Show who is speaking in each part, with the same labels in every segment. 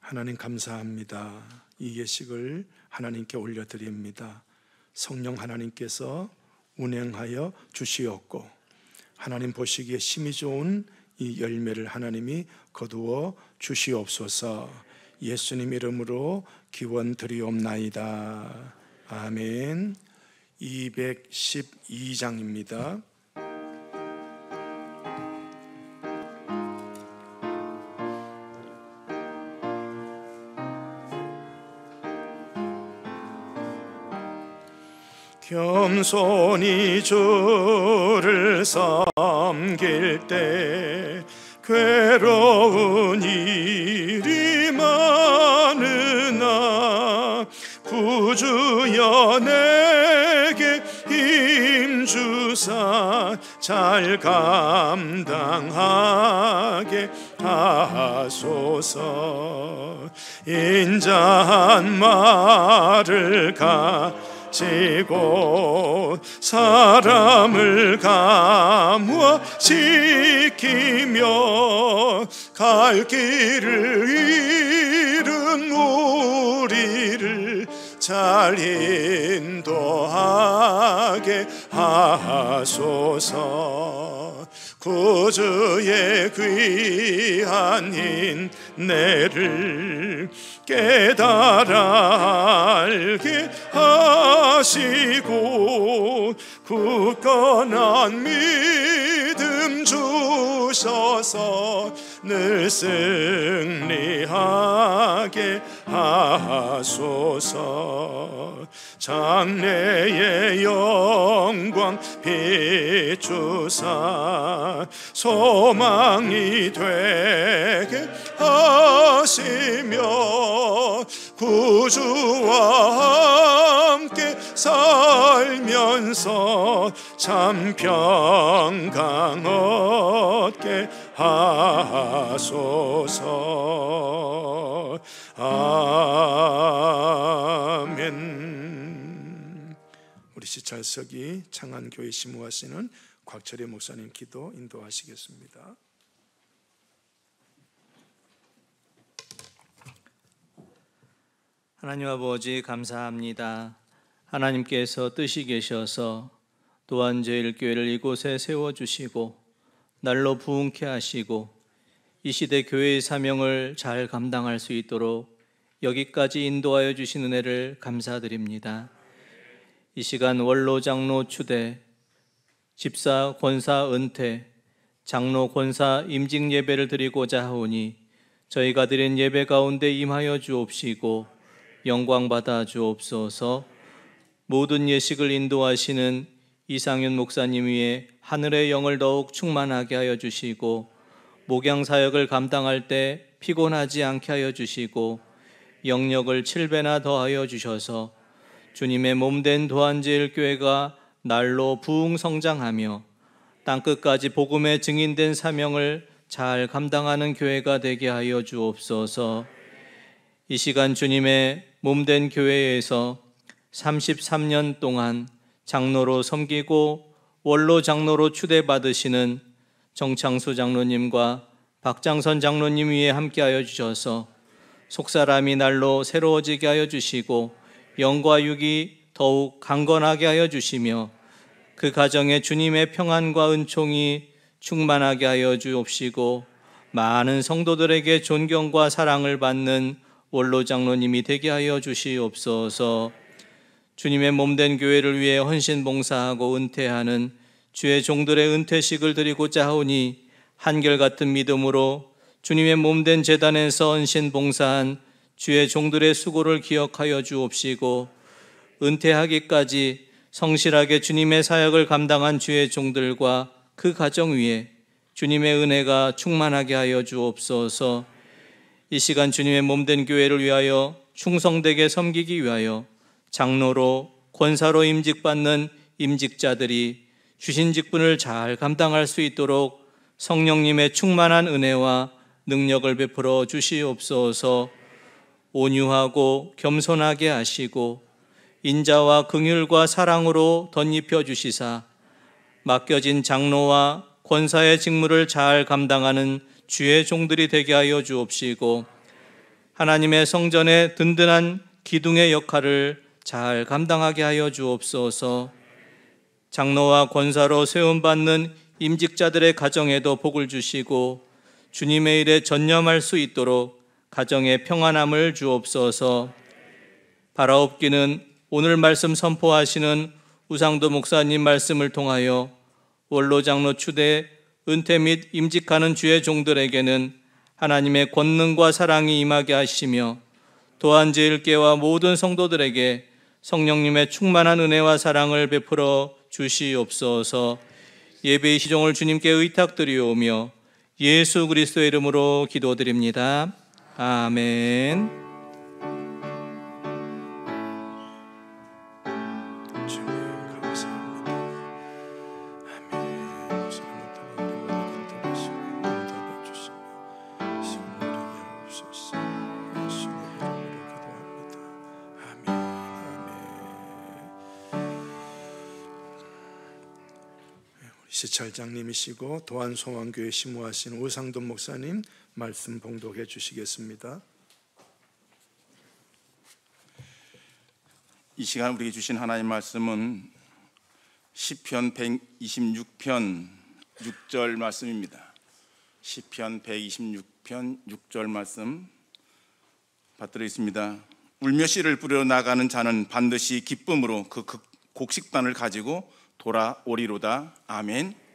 Speaker 1: 하나님 감사합니다. 이 예식을 하나님께 올려드립니다. 성령 하나님께서 운행하여 주시었고 하나님 보시기에 심히 좋은 이 열매를 하나님이 거두어 주시옵소서. 예수님 이름으로 기원드리옵나이다. 아멘. 212장입니다. 겸손히 주를 섬길 때 괴로운 일이 많으나 구주여 내게 힘주사 잘 감당하게 하소서. 인자한 말을 가지고 사람을 감화시키며 갈 길을 잃은 우리를 잘 인도하게 하소서. 구주의 귀한 인내를 깨달아 알게 하시고 굳건한 믿음 주셔서 늘 승리하게 하소서. 장래의 영광 비추사 소망이 되게 하시며 구주와 함께 살면서 참 평강 얻게 하소서. 아멘. 우리 시찰석이 창안교회 심우하시는 곽철희 목사님 기도 인도하시겠습니다.
Speaker 2: 하나님 아버지 감사합니다. 하나님께서 뜻이 계셔서 도안제일교회를 이곳에 세워주시고 날로 부흥케 하시고 이 시대 교회의 사명을 잘 감당할 수 있도록 여기까지 인도하여 주신 은혜를 감사드립니다. 이 시간 원로 장로 추대, 집사 권사 은퇴, 장로 권사 임직 예배를 드리고자 하오니 저희가 드린 예배 가운데 임하여 주옵시고 영광 받아 주옵소서. 모든 예식을 인도하시는 이상윤 목사님 위에 하늘의 영을 더욱 충만하게 하여 주시고 목양 사역을 감당할 때 피곤하지 않게 하여 주시고 영역을 7배나 더하여 주셔서 주님의 몸된 도안제일교회가 날로 부흥 성장하며 땅끝까지 복음의 증인된 사명을 잘 감당하는 교회가 되게 하여 주옵소서. 이 시간 주님의 몸된 교회에서 33년 동안 장로로 섬기고 원로 장로로 추대받으시는 정창수 장로님과 박장선 장로님 위에 함께하여 주셔서 속사람이 날로 새로워지게 하여 주시고 영과 육이 더욱 강건하게 하여 주시며 그 가정에 주님의 평안과 은총이 충만하게 하여 주옵시고 많은 성도들에게 존경과 사랑을 받는 원로 장로님이 되게 하여 주시옵소서. 주님의 몸된 교회를 위해 헌신 봉사하고 은퇴하는 주의 종들의 은퇴식을 드리고자 하오니 한결같은 믿음으로 주님의 몸된 제단에서 헌신 봉사한 주의 종들의 수고를 기억하여 주옵시고 은퇴하기까지 성실하게 주님의 사역을 감당한 주의 종들과 그 가정 위에 주님의 은혜가 충만하게 하여 주옵소서. 이 시간 주님의 몸된 교회를 위하여 충성되게 섬기기 위하여 장로로 권사로 임직받는 임직자들이 주신 직분을 잘 감당할 수 있도록 성령님의 충만한 은혜와 능력을 베풀어 주시옵소서. 온유하고 겸손하게 하시고 인자와 긍휼과 사랑으로 덧입혀 주시사 맡겨진 장로와 권사의 직무를 잘 감당하는 주의 종들이 되게 하여 주옵시고 하나님의 성전의 든든한 기둥의 역할을 잘 감당하게 하여 주옵소서. 장로와 권사로 세움받는 임직자들의 가정에도 복을 주시고 주님의 일에 전념할 수 있도록 가정의 평안함을 주옵소서. 바라옵기는 오늘 말씀 선포하시는 우상도 목사님 말씀을 통하여 원로 장로 추대 은퇴 및 임직하는 주의 종들에게는 하나님의 권능과 사랑이 임하게 하시며 도안제일교회와 모든 성도들에게 성령님의 충만한 은혜와 사랑을 베풀어 주시옵소서. 예배의 시종을 주님께 의탁드리오며 예수 그리스도의 이름으로 기도드립니다. 아멘.
Speaker 1: 주님 감사합니다. 아멘. 목사님을 통해 우리 모두를 돌보시고 응답해 주시며 성령을 이루옵소서. 예수의 이름으로 기도합니다. 아멘. 우리 시찰장님이시고 도안소망교회 심우하신 우상돈 목사님 말씀 봉독해 주시겠습니다.
Speaker 3: 이 시간 우리에게 주신 하나님 말씀은 시편 126편 6절 말씀입니다. 시편 126편 6절 말씀 받들어 울며 씨를 뿌려 나가는 자는 반드시 기쁨으로 그 곡식단을 가지고 돌아오리로다. 아멘.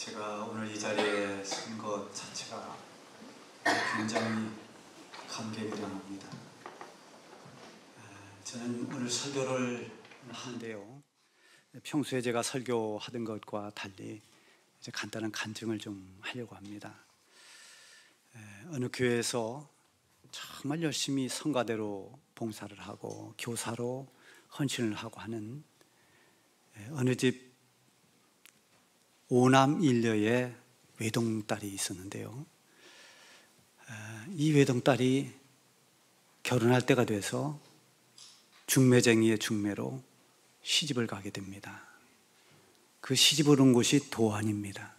Speaker 4: 제가 오늘 이 자리에 선 것 자체가 굉장히 감개무량합니다. 저는 오늘 설교를 하는데요, 평소에 제가 설교하던 것과 달리 이제 간단한 간증을 좀 하려고 합니다. 어느 교회에서 정말 열심히 성가대로 봉사를 하고 교사로 헌신을 하고 하는 어느 집 5남 1녀의 외동딸이 있었는데요, 이 외동딸이 결혼할 때가 돼서 중매쟁이의 중매로 시집을 가게 됩니다. 그 시집을 온 곳이 도안입니다.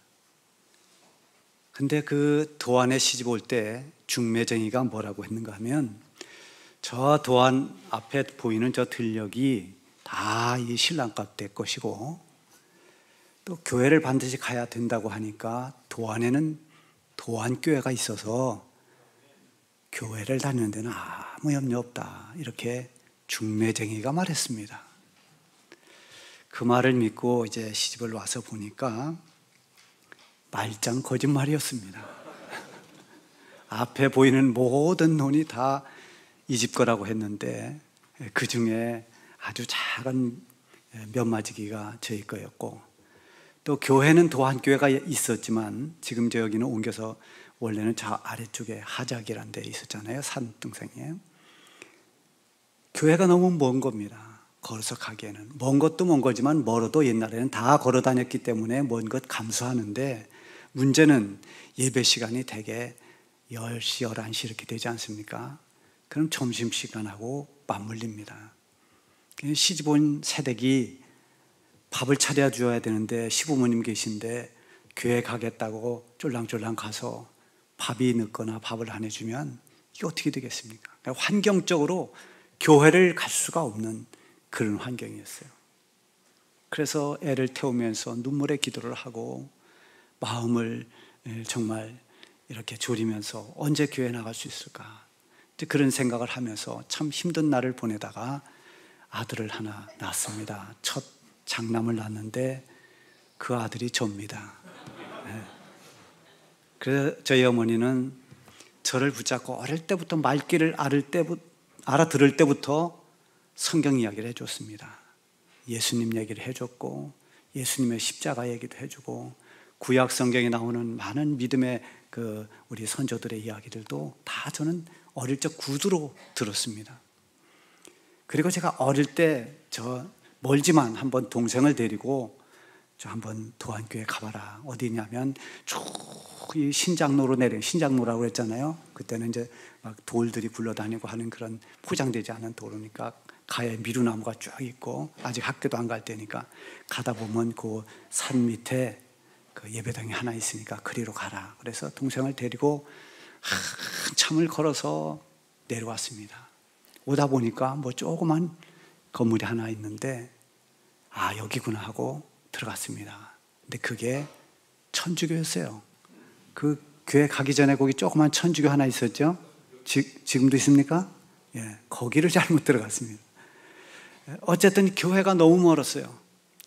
Speaker 4: 근데 그 도안에 시집 올 때 중매쟁이가 뭐라고 했는가 하면, 저 도안 앞에 보이는 저 들녘이 다 이 신랑값 될 것이고, 또 교회를 반드시 가야 된다고 하니까 도안에는 도안교회가 있어서 교회를 다니는 데는 아무 염려 없다, 이렇게 중매쟁이가 말했습니다. 그 말을 믿고 이제 시집을 와서 보니까 말짱 거짓말이었습니다. 앞에 보이는 모든 돈이 다 이 집 거라고 했는데 그 중에 아주 작은 몇마지기가 저희 거였고, 또 교회는 도안교회가 있었지만 지금 저 여기는 옮겨서 원래는 저 아래쪽에 하작이라는 데 있었잖아요, 산등성에. 교회가 너무 먼 겁니다. 걸어서 가기에는. 먼 것도 먼 거지만 멀어도 옛날에는 다 걸어 다녔기 때문에 먼 것 감수하는데, 문제는 예배 시간이 대개 10시, 11시 이렇게 되지 않습니까? 그럼 점심시간하고 맞물립니다. 시집 온 새댁이 밥을 차려줘야 되는데 시부모님 계신데 교회 가겠다고 쫄랑쫄랑 가서 밥이 늦거나 밥을 안 해주면 이게 어떻게 되겠습니까? 그러니까 환경적으로 교회를 갈 수가 없는 그런 환경이었어요. 그래서 애를 태우면서 눈물의 기도를 하고 마음을 정말 이렇게 졸이면서 언제 교회 나갈 수 있을까, 그런 생각을 하면서 참 힘든 날을 보내다가 아들을 하나 낳습니다. 첫 장남을 낳았는데 그 아들이 저입니다. 그래서 저희 어머니는 저를 붙잡고 어릴 때부터 말귀를 알아들을 때부터 성경 이야기를 해줬습니다. 예수님 얘기를 해줬고, 예수님의 십자가 얘기도 해주고, 구약 성경에 나오는 많은 믿음의 우리 선조들의 이야기들도 다 저는 어릴 적 구두로 들었습니다. 그리고 제가 어릴 때 멀지만 한번 동생을 데리고 저 한번 도안교회 가봐라. 어디냐면 쭉 이 신장로로 신장로라고 했잖아요. 그때는 이제 막 돌들이 굴러다니고 하는 그런 포장되지 않은 도로니까 가에 미루나무가 쭉 있고, 아직 학교도 안 갈 때니까 가다 보면 그 산 밑에 그 예배당이 하나 있으니까 그리로 가라. 그래서 동생을 데리고 한참을 걸어서 내려왔습니다. 오다 보니까 뭐 조그만 건물이 하나 있는데, 아, 여기구나 하고 들어갔습니다. 근데 그게 천주교였어요. 그 교회 가기 전에 거기 조그만 천주교 하나 있었죠? 지금도 있습니까? 예, 거기를 잘못 들어갔습니다. 어쨌든 교회가 너무 멀었어요.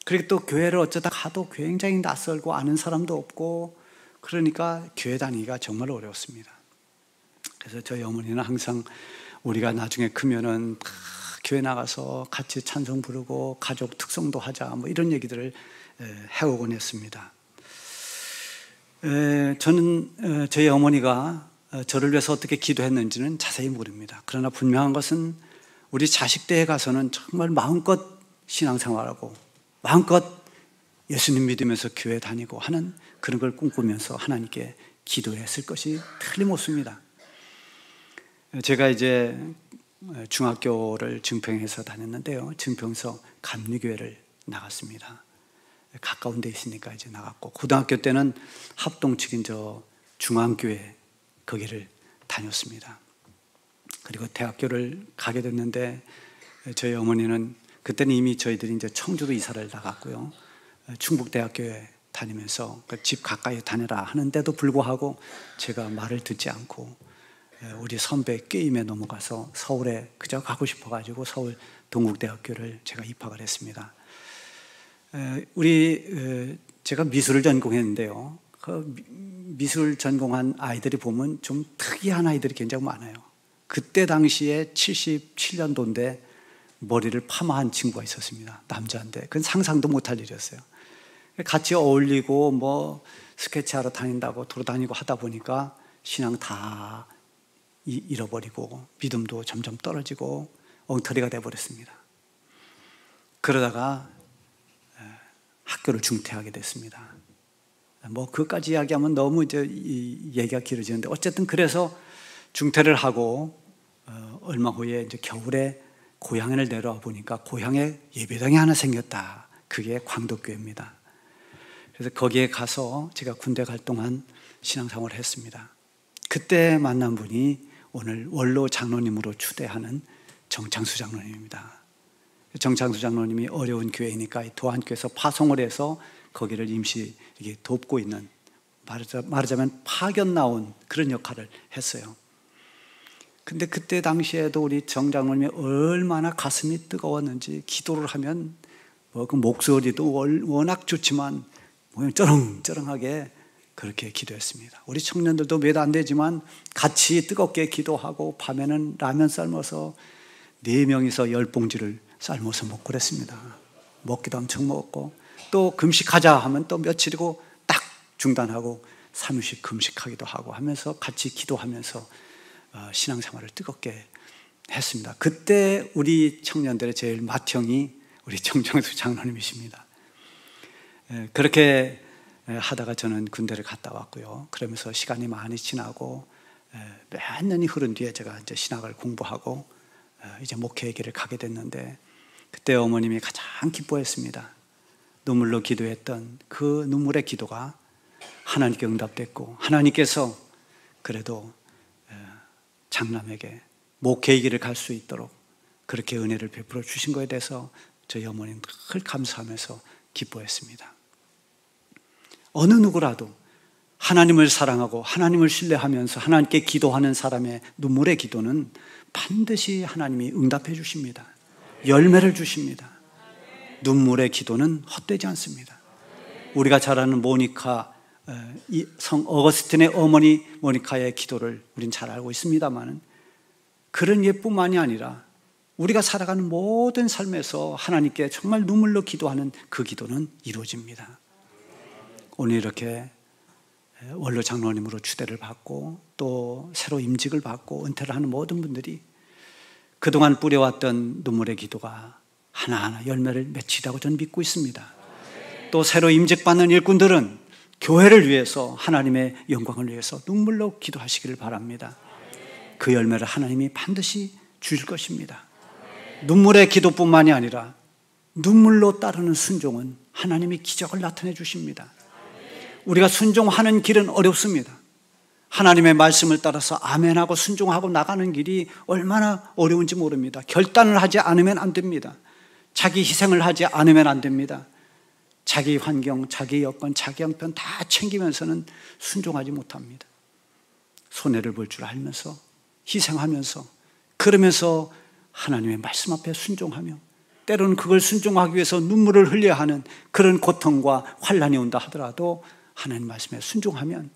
Speaker 4: 그리고 또 교회를 어쩌다 가도 굉장히 낯설고 아는 사람도 없고, 그러니까 교회 다니기가 정말 어려웠습니다. 그래서 저희 어머니는 항상 우리가 나중에 크면은 교회 나가서 같이 찬송 부르고 가족 특성도 하자, 뭐 이런 얘기들을 해오곤 했습니다. 저는 저희 어머니가 저를 위해서 어떻게 기도했는지는 자세히 모릅니다. 그러나 분명한 것은 우리 자식 때에 가서는 정말 마음껏 신앙생활하고 마음껏 예수님 믿으면서 교회 다니고 하는 그런 걸 꿈꾸면서 하나님께 기도했을 것이 틀림없습니다. 제가 이제 중학교를 증평에서 다녔는데요, 증평서 감리교회를 나갔습니다. 가까운 데 있으니까 이제 나갔고, 고등학교 때는 합동 측인 저 중앙교회 거기를 다녔습니다. 그리고 대학교를 가게 됐는데 저희 어머니는 그때는 이미 저희들이 이제 청주도 이사를 나갔고요, 충북대학교에 다니면서 집 가까이 다녀라 하는데도 불구하고 제가 말을 듣지 않고 우리 선배 게임에 넘어가서 서울에 그저 가고 싶어가지고 서울 동국대학교를 제가 입학을 했습니다. 우리 제가 미술을 전공했는데요. 그 미술 전공한 아이들이 보면 좀 특이한 아이들이 굉장히 많아요. 그때 당시에 77년도인데 머리를 파마한 친구가 있었습니다. 남자인데 그건 상상도 못할 일이었어요. 같이 어울리고 뭐 스케치하러 다닌다고 돌아다니고 하다 보니까 신앙 다 잃어버리고 믿음도 점점 떨어지고 엉터리가 돼버렸습니다. 그러다가 학교를 중퇴하게 됐습니다. 뭐 그까지 이야기하면 너무 이제 얘기가 길어지는데 어쨌든 그래서 중퇴를 하고 얼마 후에 이제 겨울에 고향을 내려와 보니까 고향에 예배당이 하나 생겼다. 그게 광덕교회입니다. 그래서 거기에 가서 제가 군대 갈 동안 신앙생활을 했습니다. 그때 만난 분이 오늘 원로 장로님으로 추대하는 정창수 장로님입니다. 정창수 장로님이 어려운 교회니까 도안교에서 파송을 해서 거기를 임시 이렇게 돕고 있는, 말하자면 파견 나온 그런 역할을 했어요. 근데 그때 당시에도 우리 정 장로님이 얼마나 가슴이 뜨거웠는지, 기도를 하면 뭐 그 목소리도 워낙 좋지만 쩌렁쩌렁하게 그렇게 기도했습니다. 우리 청년들도 몇 안 되지만 같이 뜨겁게 기도하고 밤에는 라면 삶아서 4명이서 10봉지를 삶아서 먹고 그랬습니다. 먹기도 엄청 먹었고, 또 금식하자 하면 또 며칠이고 딱 중단하고 3일씩 금식하기도 하고 하면서 같이 기도하면서 신앙생활을 뜨겁게 했습니다. 그때 우리 청년들의 제일 맏형이 우리 정창수 장로님이십니다. 그렇게 하다가 저는 군대를 갔다 왔고요. 그러면서 시간이 많이 지나고 몇 년이 흐른 뒤에 제가 이제 신학을 공부하고 이제 목회의 길을 가게 됐는데, 그때 어머님이 가장 기뻐했습니다. 눈물로 기도했던 그 눈물의 기도가 하나님께 응답됐고, 하나님께서 그래도 장남에게 목회의 길을 갈 수 있도록 그렇게 은혜를 베풀어 주신 것에 대해서 저희 어머니는 늘 감사하면서 기뻐했습니다. 어느 누구라도 하나님을 사랑하고 하나님을 신뢰하면서 하나님께 기도하는 사람의 눈물의 기도는 반드시 하나님이 응답해 주십니다. 열매를 주십니다. 눈물의 기도는 헛되지 않습니다. 우리가 잘 아는 모니카, 성 어거스틴의 어머니 모니카의 기도를 우린 잘 알고 있습니다만, 그런 예뿐만이 아니라 우리가 살아가는 모든 삶에서 하나님께 정말 눈물로 기도하는 그 기도는 이루어집니다. 오늘 이렇게 원로 장로님으로 추대를 받고 또 새로 임직을 받고 은퇴를 하는 모든 분들이 그동안 뿌려왔던 눈물의 기도가 하나하나 열매를 맺히다고 저는 믿고 있습니다. 또 새로 임직받는 일꾼들은 교회를 위해서, 하나님의 영광을 위해서 눈물로 기도하시기를 바랍니다. 그 열매를 하나님이 반드시 주실 것입니다. 눈물의 기도뿐만이 아니라 눈물로 따르는 순종은 하나님이 기적을 나타내 주십니다. 우리가 순종하는 길은 어렵습니다. 하나님의 말씀을 따라서 아멘하고 순종하고 나가는 길이 얼마나 어려운지 모릅니다. 결단을 하지 않으면 안 됩니다. 자기 희생을 하지 않으면 안 됩니다. 자기 환경, 자기 여건, 자기 형편 다 챙기면서는 순종하지 못합니다. 손해를 볼 줄 알면서 희생하면서, 그러면서 하나님의 말씀 앞에 순종하며, 때로는 그걸 순종하기 위해서 눈물을 흘려야 하는 그런 고통과 환난이 온다 하더라도 하나님 말씀에 순종하면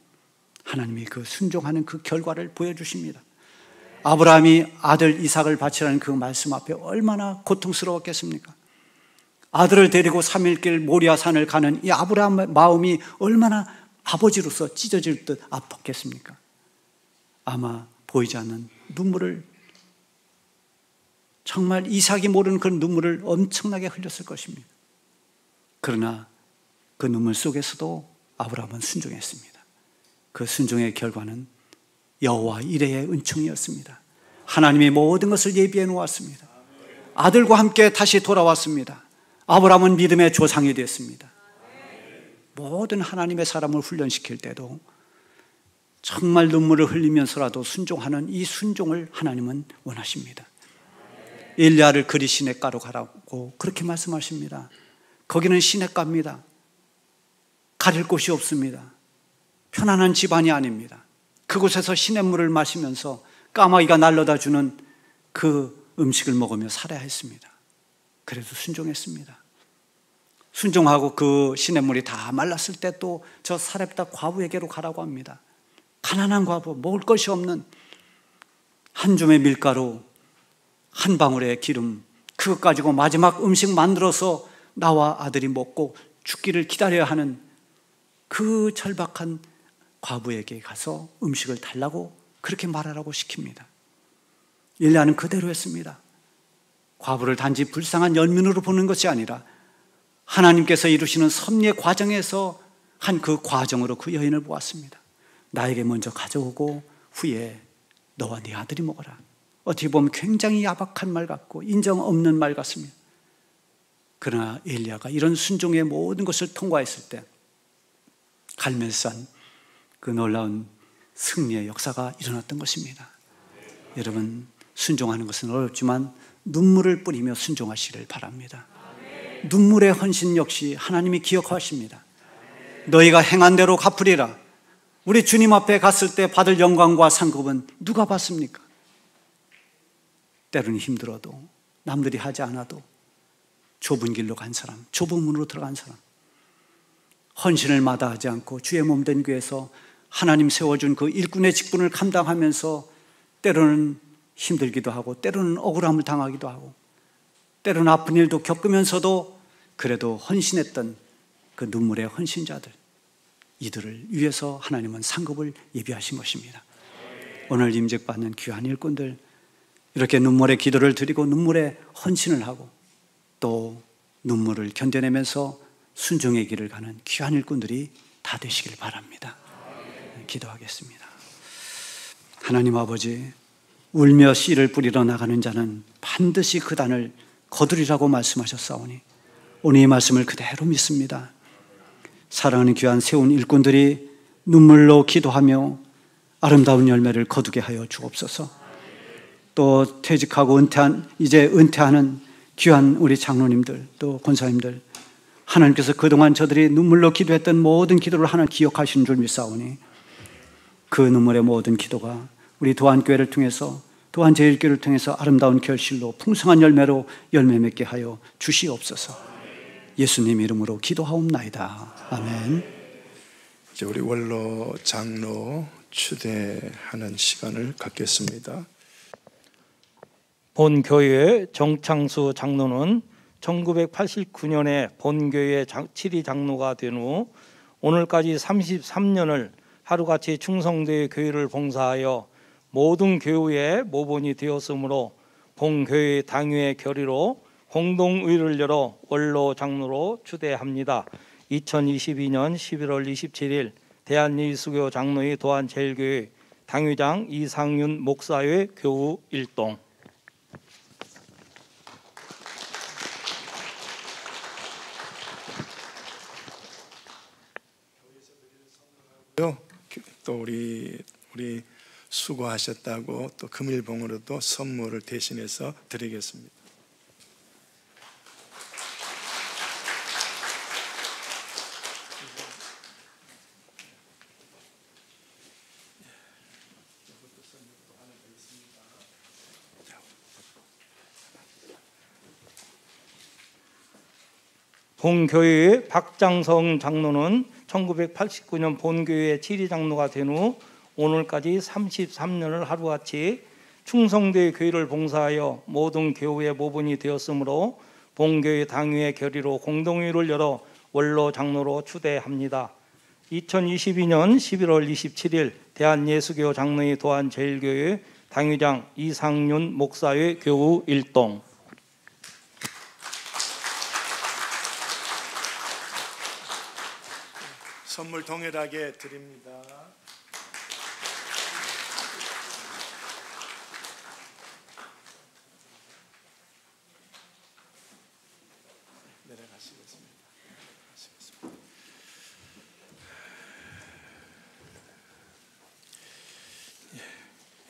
Speaker 4: 하나님이 그 순종하는 그 결과를 보여주십니다. 아브라함이 아들 이삭을 바치라는 그 말씀 앞에 얼마나 고통스러웠겠습니까? 아들을 데리고 3일길 모리아산을 가는 이 아브라함의 마음이 얼마나 아버지로서 찢어질 듯 아팠겠습니까? 아마 보이지 않는 눈물을, 정말 이삭이 모르는 그런 눈물을 엄청나게 흘렸을 것입니다. 그러나 그 눈물 속에서도 아브라함은 순종했습니다. 그 순종의 결과는 여호와 이레의 은총이었습니다. 하나님이 모든 것을 예비해 놓았습니다. 아들과 함께 다시 돌아왔습니다. 아브라함은 믿음의 조상이 됐습니다. 모든 하나님의 사람을 훈련시킬 때도 정말 눈물을 흘리면서라도 순종하는 이 순종을 하나님은 원하십니다. 엘리야를 그리 시냇가로 가라고 그렇게 말씀하십니다. 거기는 시냇가입니다. 가릴 곳이 없습니다. 편안한 집안이 아닙니다. 그곳에서 시냇물을 마시면서 까마귀가 날려다 주는 그 음식을 먹으며 살아야 했습니다. 그래도 순종했습니다. 순종하고 그 시냇물이 다 말랐을 때 또 저 사렙다 과부에게로 가라고 합니다. 가난한 과부, 먹을 것이 없는, 한 줌의 밀가루, 한 방울의 기름, 그것 가지고 마지막 음식 만들어서 나와 아들이 먹고 죽기를 기다려야 하는 그 절박한 과부에게 가서 음식을 달라고 그렇게 말하라고 시킵니다. 엘리야는 그대로 했습니다. 과부를 단지 불쌍한 연민으로 보는 것이 아니라 하나님께서 이루시는 섭리의 과정에서 한 그 과정으로 그 여인을 보았습니다. 나에게 먼저 가져오고 후에 너와 네 아들이 먹어라. 어떻게 보면 굉장히 야박한 말 같고 인정 없는 말 같습니다. 그러나 엘리야가 이런 순종의 모든 것을 통과했을 때 갈멜산 그 놀라운 승리의 역사가 일어났던 것입니다. 여러분, 순종하는 것은 어렵지만 눈물을 뿌리며 순종하시기를 바랍니다. 눈물의 헌신 역시 하나님이 기억하십니다. 너희가 행한 대로 갚으리라. 우리 주님 앞에 갔을 때 받을 영광과 상급은 누가 받습니까? 때로는 힘들어도, 남들이 하지 않아도 좁은 길로 간 사람, 좁은 문으로 들어간 사람, 헌신을 마다하지 않고 주의 몸된 교회에서 하나님 세워준 그 일꾼의 직분을 감당하면서 때로는 힘들기도 하고 때로는 억울함을 당하기도 하고 때로는 아픈 일도 겪으면서도 그래도 헌신했던 그 눈물의 헌신자들, 이들을 위해서 하나님은 상급을 예비하신 것입니다. 오늘 임직받는 귀한 일꾼들, 이렇게 눈물의 기도를 드리고 눈물의 헌신을 하고 또 눈물을 견뎌내면서 순종의 길을 가는 귀한 일꾼들이 다 되시길 바랍니다. 기도하겠습니다. 하나님 아버지, 울며 씨를 뿌리러 나가는 자는 반드시 그 단을 거두리라고 말씀하셨사오니 오늘 이 말씀을 그대로 믿습니다. 사랑하는 귀한 세운 일꾼들이 눈물로 기도하며 아름다운 열매를 거두게 하여 주옵소서. 또 퇴직하고 이제 은퇴하는 귀한 우리 장로님들, 또 권사님들, 하나님께서 그동안 저들이 눈물로 기도했던 모든 기도를 하나님 기억하시는 줄 믿사오니 그 눈물의 모든 기도가 우리 도안교회를 통해서, 도안제일교회를 통해서 아름다운 결실로 풍성한 열매로 열매 맺게 하여 주시옵소서. 예수님 이름으로 기도하옵나이다. 아멘.
Speaker 1: 이제 우리 원로 장로 추대하는 시간을 갖겠습니다.
Speaker 2: 본교회 정창수 장로는 1989년에 본교회 7위 장로가 된 후 오늘까지 33년을 하루같이 충성되어 교회를 봉사하여 모든 교회의 모본이 되었으므로 본교회 당회의 결의로 공동의를 열어 원로 장로로 추대합니다. 2022년 11월 27일 대한예수교 장로회 도안제일교회 당회장 이상윤 목사의 교우 일동.
Speaker 1: 또 우리 수고하셨다고 또 금일봉으로도 선물을 대신해서 드리겠습니다.
Speaker 2: 본교회의 박장성 장로는 1989년 본교회 7위 장로가 된 후 오늘까지 33년을 하루같이 충성되어 교회를 봉사하여 모든 교회의 모본이 되었으므로 본교회 당회의 결의로 공동회를 열어 원로 장로로 추대합니다. 2022년 11월 27일 대한예수교 장로회 도안제일교회 당회장 이상윤 목사의 교우 일동.
Speaker 1: 선물 동일하게 드립니다. 내려가시겠습니다.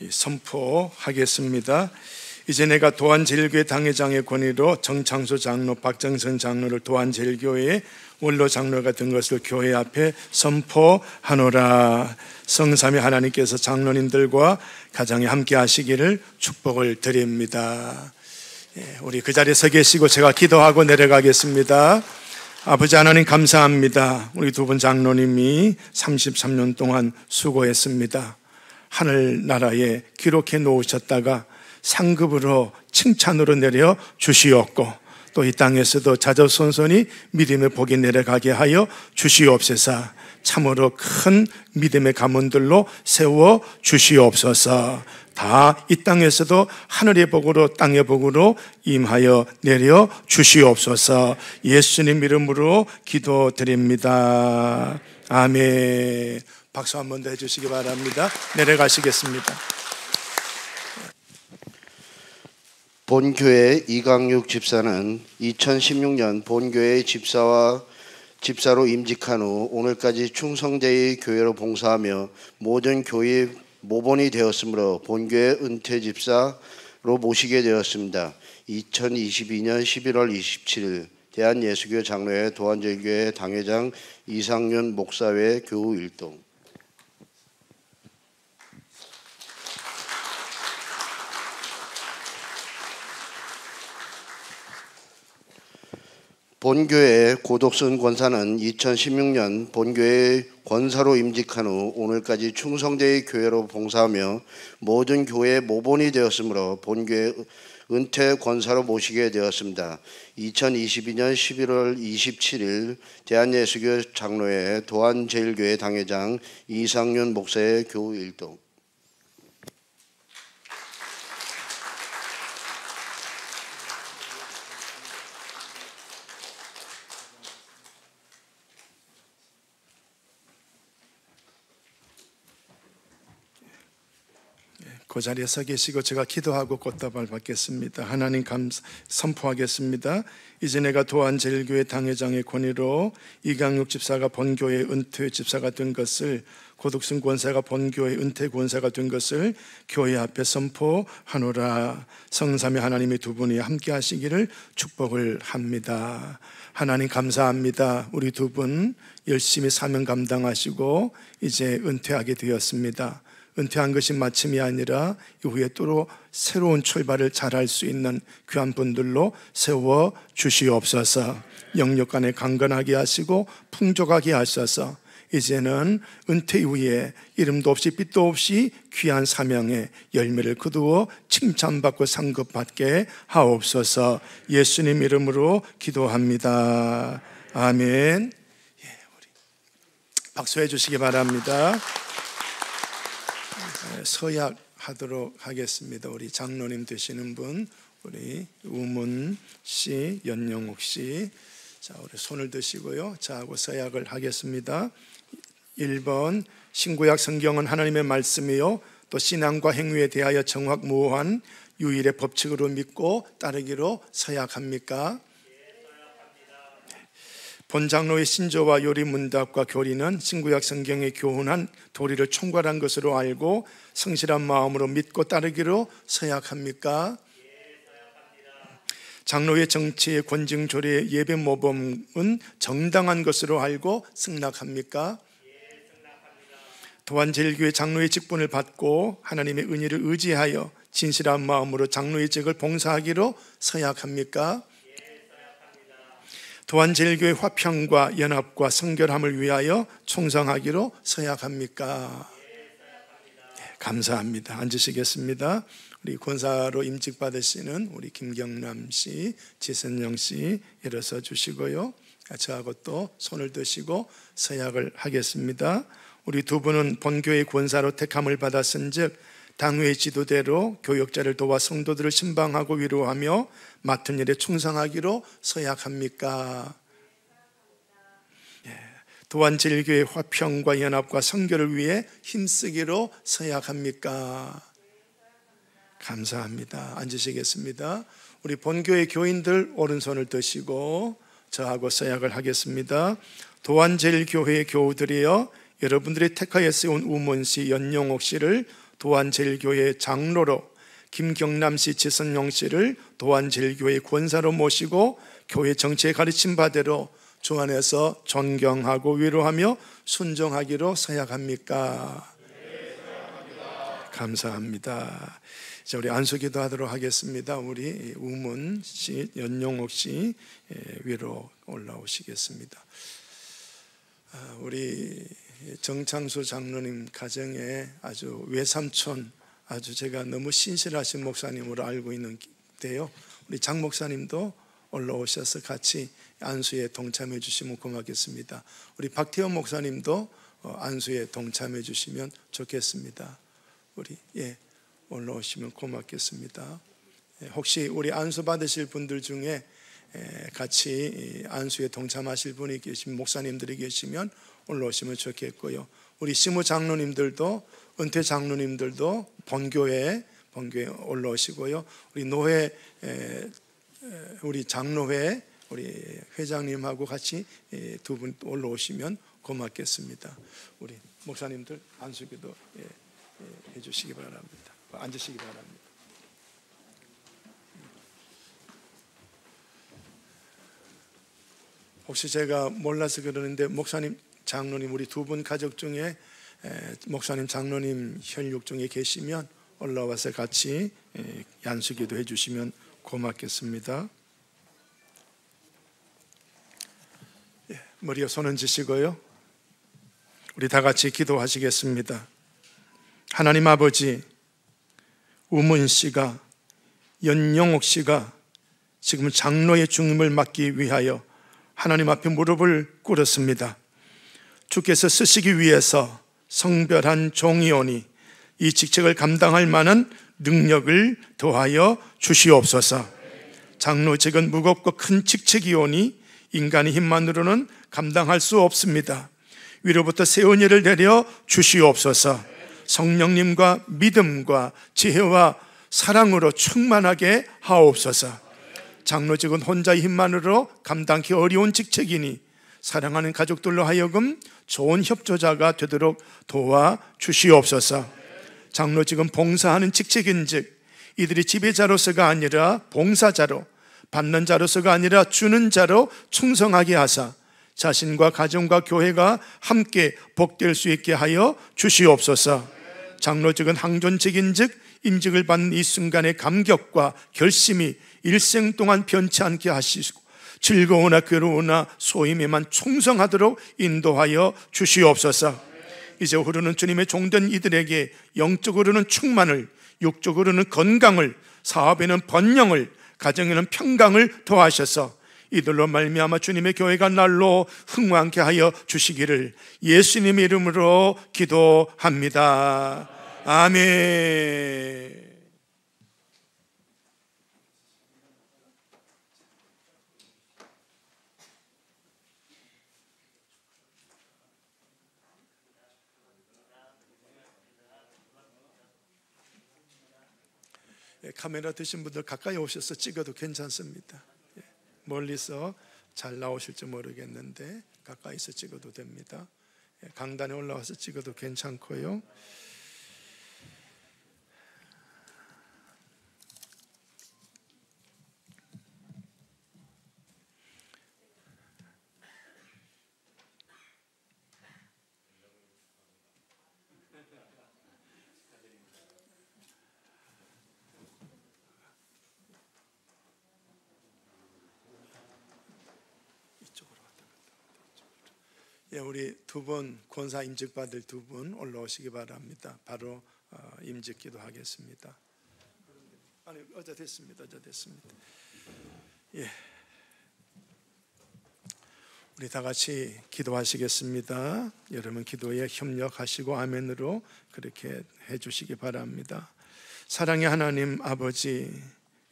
Speaker 1: 선포하겠습니다. 이제 내가 도안제일교회 당회장의 권위로 정창수 장로, 박정선 장로를 도안제일교회의 원로 장로가 된 것을 교회 앞에 선포하노라. 성삼위 하나님께서 장로님들과 가정에 함께 하시기를 축복을 드립니다. 우리 그 자리에 서 계시고 제가 기도하고 내려가겠습니다. 아버지 하나님 감사합니다. 우리 두 분 장로님이 33년 동안 수고했습니다. 하늘나라에 기록해 놓으셨다가 상급으로 칭찬으로 내려 주시옵고 또 이 땅에서도 자자손손이 믿음의 복이 내려가게 하여 주시옵소서. 참으로 큰 믿음의 가문들로 세워 주시옵소서. 다 이 땅에서도 하늘의 복으로 땅의 복으로 임하여 내려 주시옵소서. 예수님 이름으로 기도드립니다. 아멘. 박수 한 번 더 해주시기 바랍니다. 내려가시겠습니다.
Speaker 5: 본교회 이강육 집사는 2016년 본교회 집사로 임직한 후 오늘까지 충성되이 교회로 봉사하며 모든 교회 모본이 되었으므로 본교회 은퇴 집사로 모시게 되었습니다. 2022년 11월 27일 대한예수교 장로회 도안제일교회 당회장 이상윤 목사회 교우 일동. 본교회 고독순 권사는 2016년 본교회 권사로 임직한 후 오늘까지 충성되이 교회로 봉사하며 모든 교회 모본이 되었으므로 본교회 은퇴 권사로 모시게 되었습니다. 2022년 11월 27일 대한예수교 장로회 도안제일교회 당회장 이상윤 목사의 교우 일동.
Speaker 1: 그 자리에 서 계시고 제가 기도하고 꽃다발 받겠습니다. 하나님 선포하겠습니다. 이제 내가 도안제일교회 당회장의 권위로 이강육 집사가 본교회 은퇴 집사가 된 것을, 고독순 권사가 본교회 은퇴 권사가 된 것을 교회 앞에 선포하노라. 성삼위 하나님의 두 분이 함께 하시기를 축복을 합니다. 하나님 감사합니다. 우리 두 분 열심히 사명 감당하시고 이제 은퇴하게 되었습니다. 은퇴한 것이 마침이 아니라 이후에 또 새로운 출발을 잘할 수 있는 귀한 분들로 세워 주시옵소서. 영육간에 강건하게 하시고 풍족하게 하셔서 이제는 은퇴 이후에 이름도 없이 빛도 없이 귀한 사명의 열매를 거두어 칭찬받고 상급받게 하옵소서. 예수님 이름으로 기도합니다. 아멘. 우리 박수해 주시기 바랍니다. 서약하도록 하겠습니다. 우리 장로님 되시는 분, 우리 우문 씨, 연영옥 씨, 자 우리 손을 드시고요. 자 하고 서약을 하겠습니다. 1번 신구약 성경은 하나님의 말씀이요 또 신앙과 행위에 대하여 정확무오한 유일의 법칙으로 믿고 따르기로 서약합니까? 본장로의 신조와 요리문답과 교리는 신구약 성경의 교훈한 도리를 총괄한 것으로 알고 성실한 마음으로 믿고 따르기로 서약합니까? 장로의 정치의 권징 조례의 예배 모범은 정당한 것으로 알고 승낙합니까? 도안제일교회 장로의 직분을 받고 하나님의 은혜를 의지하여 진실한 마음으로 장로의 직을 봉사하기로 서약합니까? 도안제일교회 화평과 연합과 성결함을 위하여 충성하기로 서약합니까? 감사합니다. 앉으시겠습니다. 우리 권사로 임직 받으시는 우리 김경남 씨, 지선영 씨 일어서 주시고요. 저하고 또 손을 드시고 서약을 하겠습니다. 우리 두 분은 본교회 권사로 택함을 받았은즉 당회 지도대로 교역자를 도와 성도들을 신방하고 위로하며 맡은 일에 충성하기로 서약합니까? 도안제일교회 화평과 연합과 성결을 위해 힘쓰기로 서약합니까? 감사합니다. 앉으시겠습니다. 우리 본교회 교인들 오른손을 드시고 저하고 서약을 하겠습니다. 도안제일교회의 교우들이여 여러분들이 택하여 세운 우문씨, 연용옥 씨를 도안제일교회 장로로, 김경남 씨, 지선용 씨를 도안제일교회 권사로 모시고 교회 정치에 가르친 바대로 주 안에서 존경하고 위로하며 순종하기로 서약합니까? 감사합니다. 자, 우리 안수기도 하도록 하겠습니다. 우리 우문 씨, 연용옥 씨 위로 올라오시겠습니다. 우리 정창수 장로님 가정에 아주 외삼촌, 아주 제가 너무 신실하신 목사님으로 알고 있는데요. 우리 장 목사님도 올라오셔서 같이 안수에 동참해 주시면 고맙겠습니다. 우리 박태원 목사님도 안수에 동참해 주시면 좋겠습니다. 우리 올라오시면 고맙겠습니다. 혹시 우리 안수 받으실 분들 중에 같이 안수에 동참하실 분이 계시면, 목사님들이 계시면 올라오시면 좋겠고요. 우리 시무 장로님들도, 은퇴 장로님들도 본교회에 올라오시고요. 우리 노회, 우리 장로회 우리 회장님하고 같이 두 분 올라오시면 고맙겠습니다. 우리 목사님들 안수기도 해주시기 바랍니다. 앉으시기 바랍니다. 혹시 제가 몰라서 그러는데 목사님, 장로님 우리 두 분 가족 중에 목사님, 장로님 혈육 중에 계시면 올라와서 같이 안수기도 해주시면 고맙겠습니다. 머리에 손 얹으시고요. 우리 다 같이 기도하시겠습니다. 하나님 아버지, 우문 씨가, 연용옥 씨가 지금 장로의 중임을 맡기 위하여 하나님 앞에 무릎을 꿇었습니다. 주께서 쓰시기 위해서 성별한 종이오니 이 직책을 감당할 만한 능력을 더하여 주시옵소서. 장로직은 무겁고 큰 직책이오니 인간의 힘만으로는 감당할 수 없습니다. 위로부터 새 은혜를 내려 주시옵소서. 성령님과 믿음과 지혜와 사랑으로 충만하게 하옵소서. 장로직은 혼자의 힘만으로 감당하기 어려운 직책이니 사랑하는 가족들로 하여금 좋은 협조자가 되도록 도와 주시옵소서. 장로직은 봉사하는 직책인즉 이들이 지배자로서가 아니라 봉사자로, 받는 자로서가 아니라 주는 자로 충성하게 하사 자신과 가정과 교회가 함께 복될 수 있게 하여 주시옵소서. 장로직은 항존직인즉 임직을 받는 이 순간의 감격과 결심이 일생 동안 변치 않게 하시고 즐거우나 괴로우나 소임에만 충성하도록 인도하여 주시옵소서. 이제 흐르는 주님의 종된 이들에게 영적으로는 충만을, 육적으로는 건강을, 사업에는 번영을, 가정에는 평강을 더하셔서 이들로 말미암아 주님의 교회가 날로 흥왕케 하여 주시기를 예수님의 이름으로 기도합니다. 아멘. 카메라 드신 분들 가까이 오셔서 찍어도 괜찮습니다. 멀리서 잘 나오실지 모르겠는데 가까이서 찍어도 됩니다. 강단에 올라와서 찍어도 괜찮고요. 우리 두 분 권사 임직 받을 두 분 올라오시기 바랍니다. 바로 임직 기도하겠습니다. 아니 어제 됐습니다. 예, 우리 다 같이 기도하시겠습니다. 여러분 기도에 협력하시고 아멘으로 그렇게 해주시기 바랍니다. 사랑의 하나님 아버지,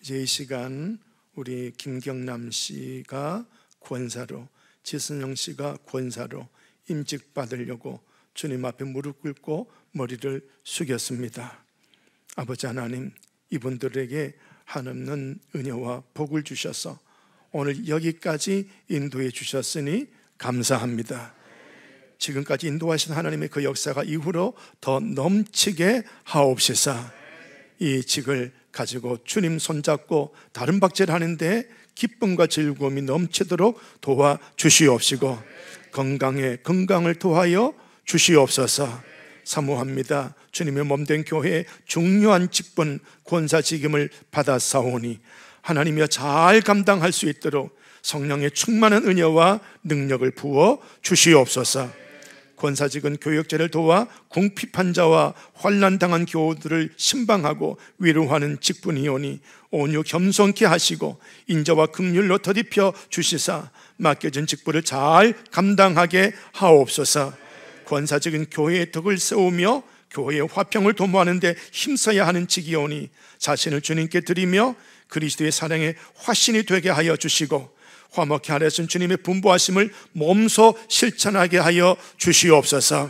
Speaker 1: 이제 이 시간 우리 김경남 씨가 권사로, 지선영 씨가 권사로 임직 받으려고 주님 앞에 무릎 꿇고 머리를 숙였습니다. 아버지 하나님, 이분들에게 한없는 은혜와 복을 주셔서 오늘 여기까지 인도해 주셨으니 감사합니다. 지금까지 인도하신 하나님의 그 역사가 이후로 더 넘치게 하옵소서. 이 직을 가지고 주님 손잡고 다른 박제를 하는데 기쁨과 즐거움이 넘치도록 도와 주시옵시고 건강에 건강을 더하여 주시옵소서. 사모합니다. 주님의 몸된 교회의 중요한 직분 권사직임을 받았사오니 하나님이여 잘 감당할 수 있도록 성령의 충만한 은혜와 능력을 부어 주시옵소서. 권사직은 교역자를 도와 궁핍한 자와 환난당한 교우들을 신방하고 위로하는 직분이오니 온유 겸손케 하시고 인자와 긍휼로 더딥혀 주시사 맡겨진 직분을 잘 감당하게 하옵소서. 권사직은 교회의 덕을 세우며 교회의 화평을 도모하는 데 힘써야 하는 직이오니 자신을 주님께 드리며 그리스도의 사랑의 화신이 되게 하여 주시고 화목케 하려 하신 주님의 분부하심을 몸소 실천하게 하여 주시옵소서.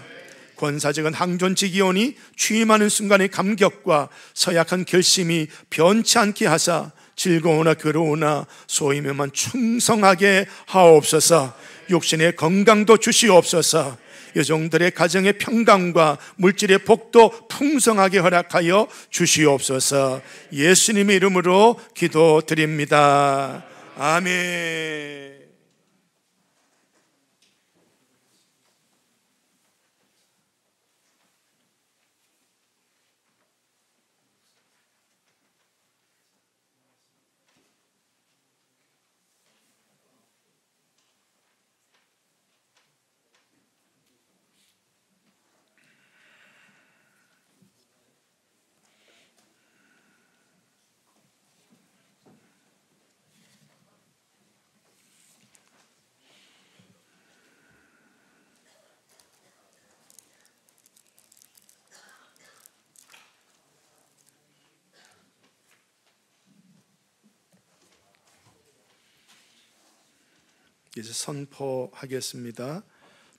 Speaker 1: 권사직은 항존직이오니 취임하는 순간의 감격과 서약한 결심이 변치 않게 하사 즐거우나 괴로우나 소임에만 충성하게 하옵소서. 육신의 건강도 주시옵소서. 여종들의 가정의 평강과 물질의 복도 풍성하게 허락하여 주시옵소서. 예수님의 이름으로 기도드립니다. 아멘. 이제 선포하겠습니다.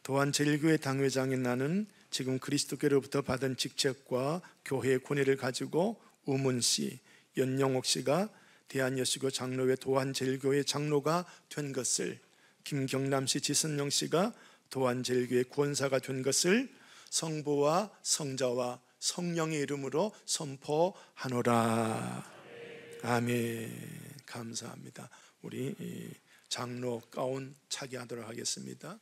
Speaker 1: 도안 제1교회 당회장인 나는 지금 그리스도께로부터 받은 직책과 교회의 권위를 가지고 우문 씨, 연영옥 씨가 대한예수교 장로회 도안 제1교회 장로가 된 것을, 김경남 씨, 지선영 씨가 도안 제1교회 권사가 된 것을 성부와 성자와 성령의 이름으로 선포하노라. 아멘. 감사합니다. 우리 장로 가운 차기하도록 하겠습니다.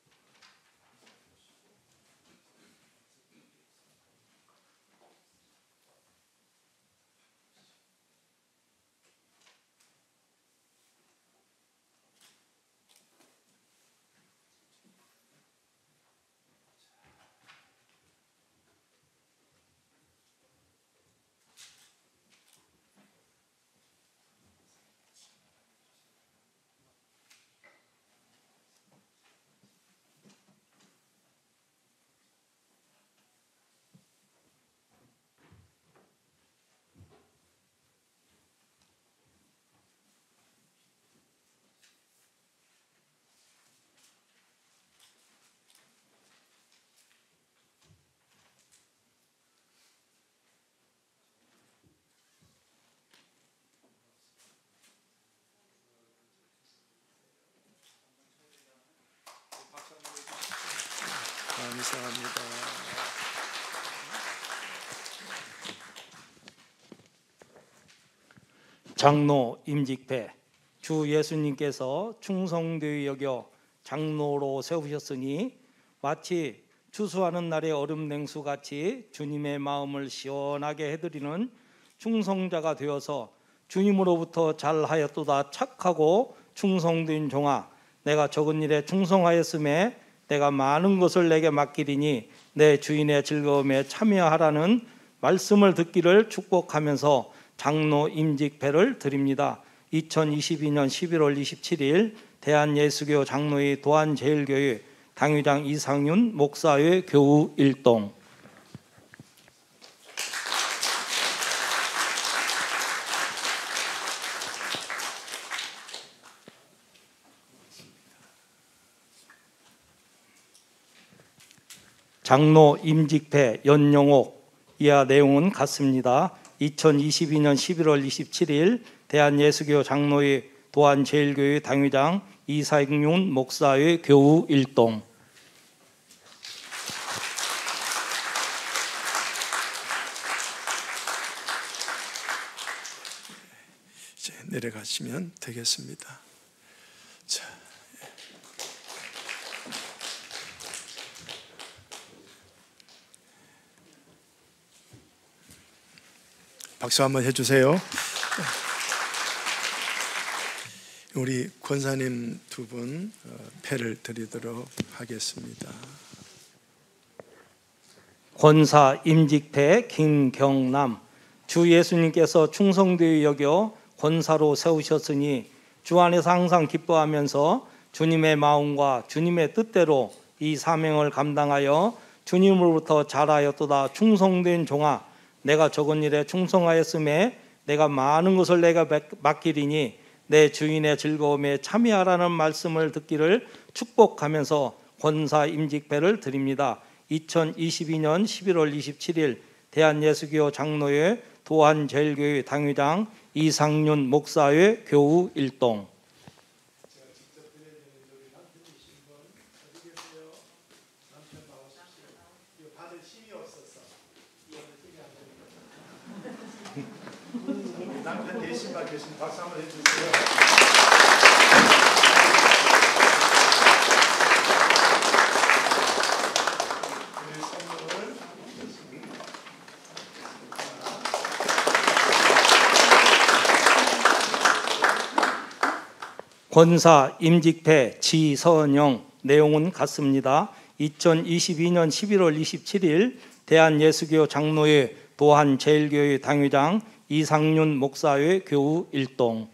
Speaker 1: 감사합니다.
Speaker 2: 장로 임직배, 주 예수님께서 충성되이 여겨 장로로 세우셨으니 마치 추수하는 날의 얼음 냉수 같이 주님의 마음을 시원하게 해드리는 충성자가 되어서 주님으로부터 잘하였도다 착하고 충성된 종아, 내가 적은 일에 충성하였음에 내가 많은 것을 내게 맡기리니 내 주인의 즐거움에 참여하라는 말씀을 듣기를 축복하면서 장로 임직배를 드립니다. 2022년 11월 27일 대한예수교 장로회 도안제일교회 당회장 이상윤 목사의 교우 일동. 장로 임직배 연영옥, 이하 내용은 같습니다. 2022년 11월 27일 대한예수교 장로회 도안제일교회 당회장 이상윤 목사의 교우 일동.
Speaker 1: 이제 내려가시면 되겠습니다. 자, 박수 한번 해주세요. 우리 권사님 두 분 패를 드리도록 하겠습니다.
Speaker 2: 권사 임직패 김경남. 주 예수님께서 충성되이 여겨 권사로 세우셨으니 주 안에서 항상 기뻐하면서 주님의 마음과 주님의 뜻대로 이 사명을 감당하여 주님으로부터 잘하였도다. 충성된 종아, 내가 적은 일에 충성하였음에 내가 많은 것을 내가 맡기리니 내 주인의 즐거움에 참여하라는 말씀을 듣기를 축복하면서 권사 임직패를 드립니다. 2022년 11월 27일 대한예수교 장로회 도안제일교회 당회장 이상윤 목사회 교우 일동.
Speaker 1: 남편 대신 받겠습니다. 박수 한번 해주세요.
Speaker 2: 권사 임직패 지선영. 내용은 같습니다. 2022년 11월 27일 대한예수교 장로회 도안제일교회 당회장 이상윤 목사회 교우 일동.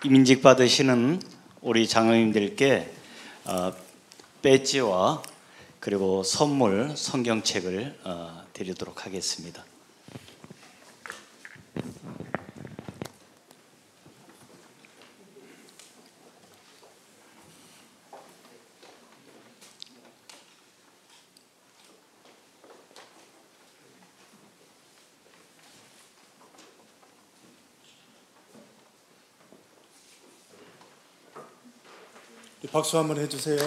Speaker 6: 임직 받으시는 우리 장로님들께 배지와 그리고 선물 성경책을 드리도록 하겠습니다.
Speaker 1: 박수 한번 해주세요.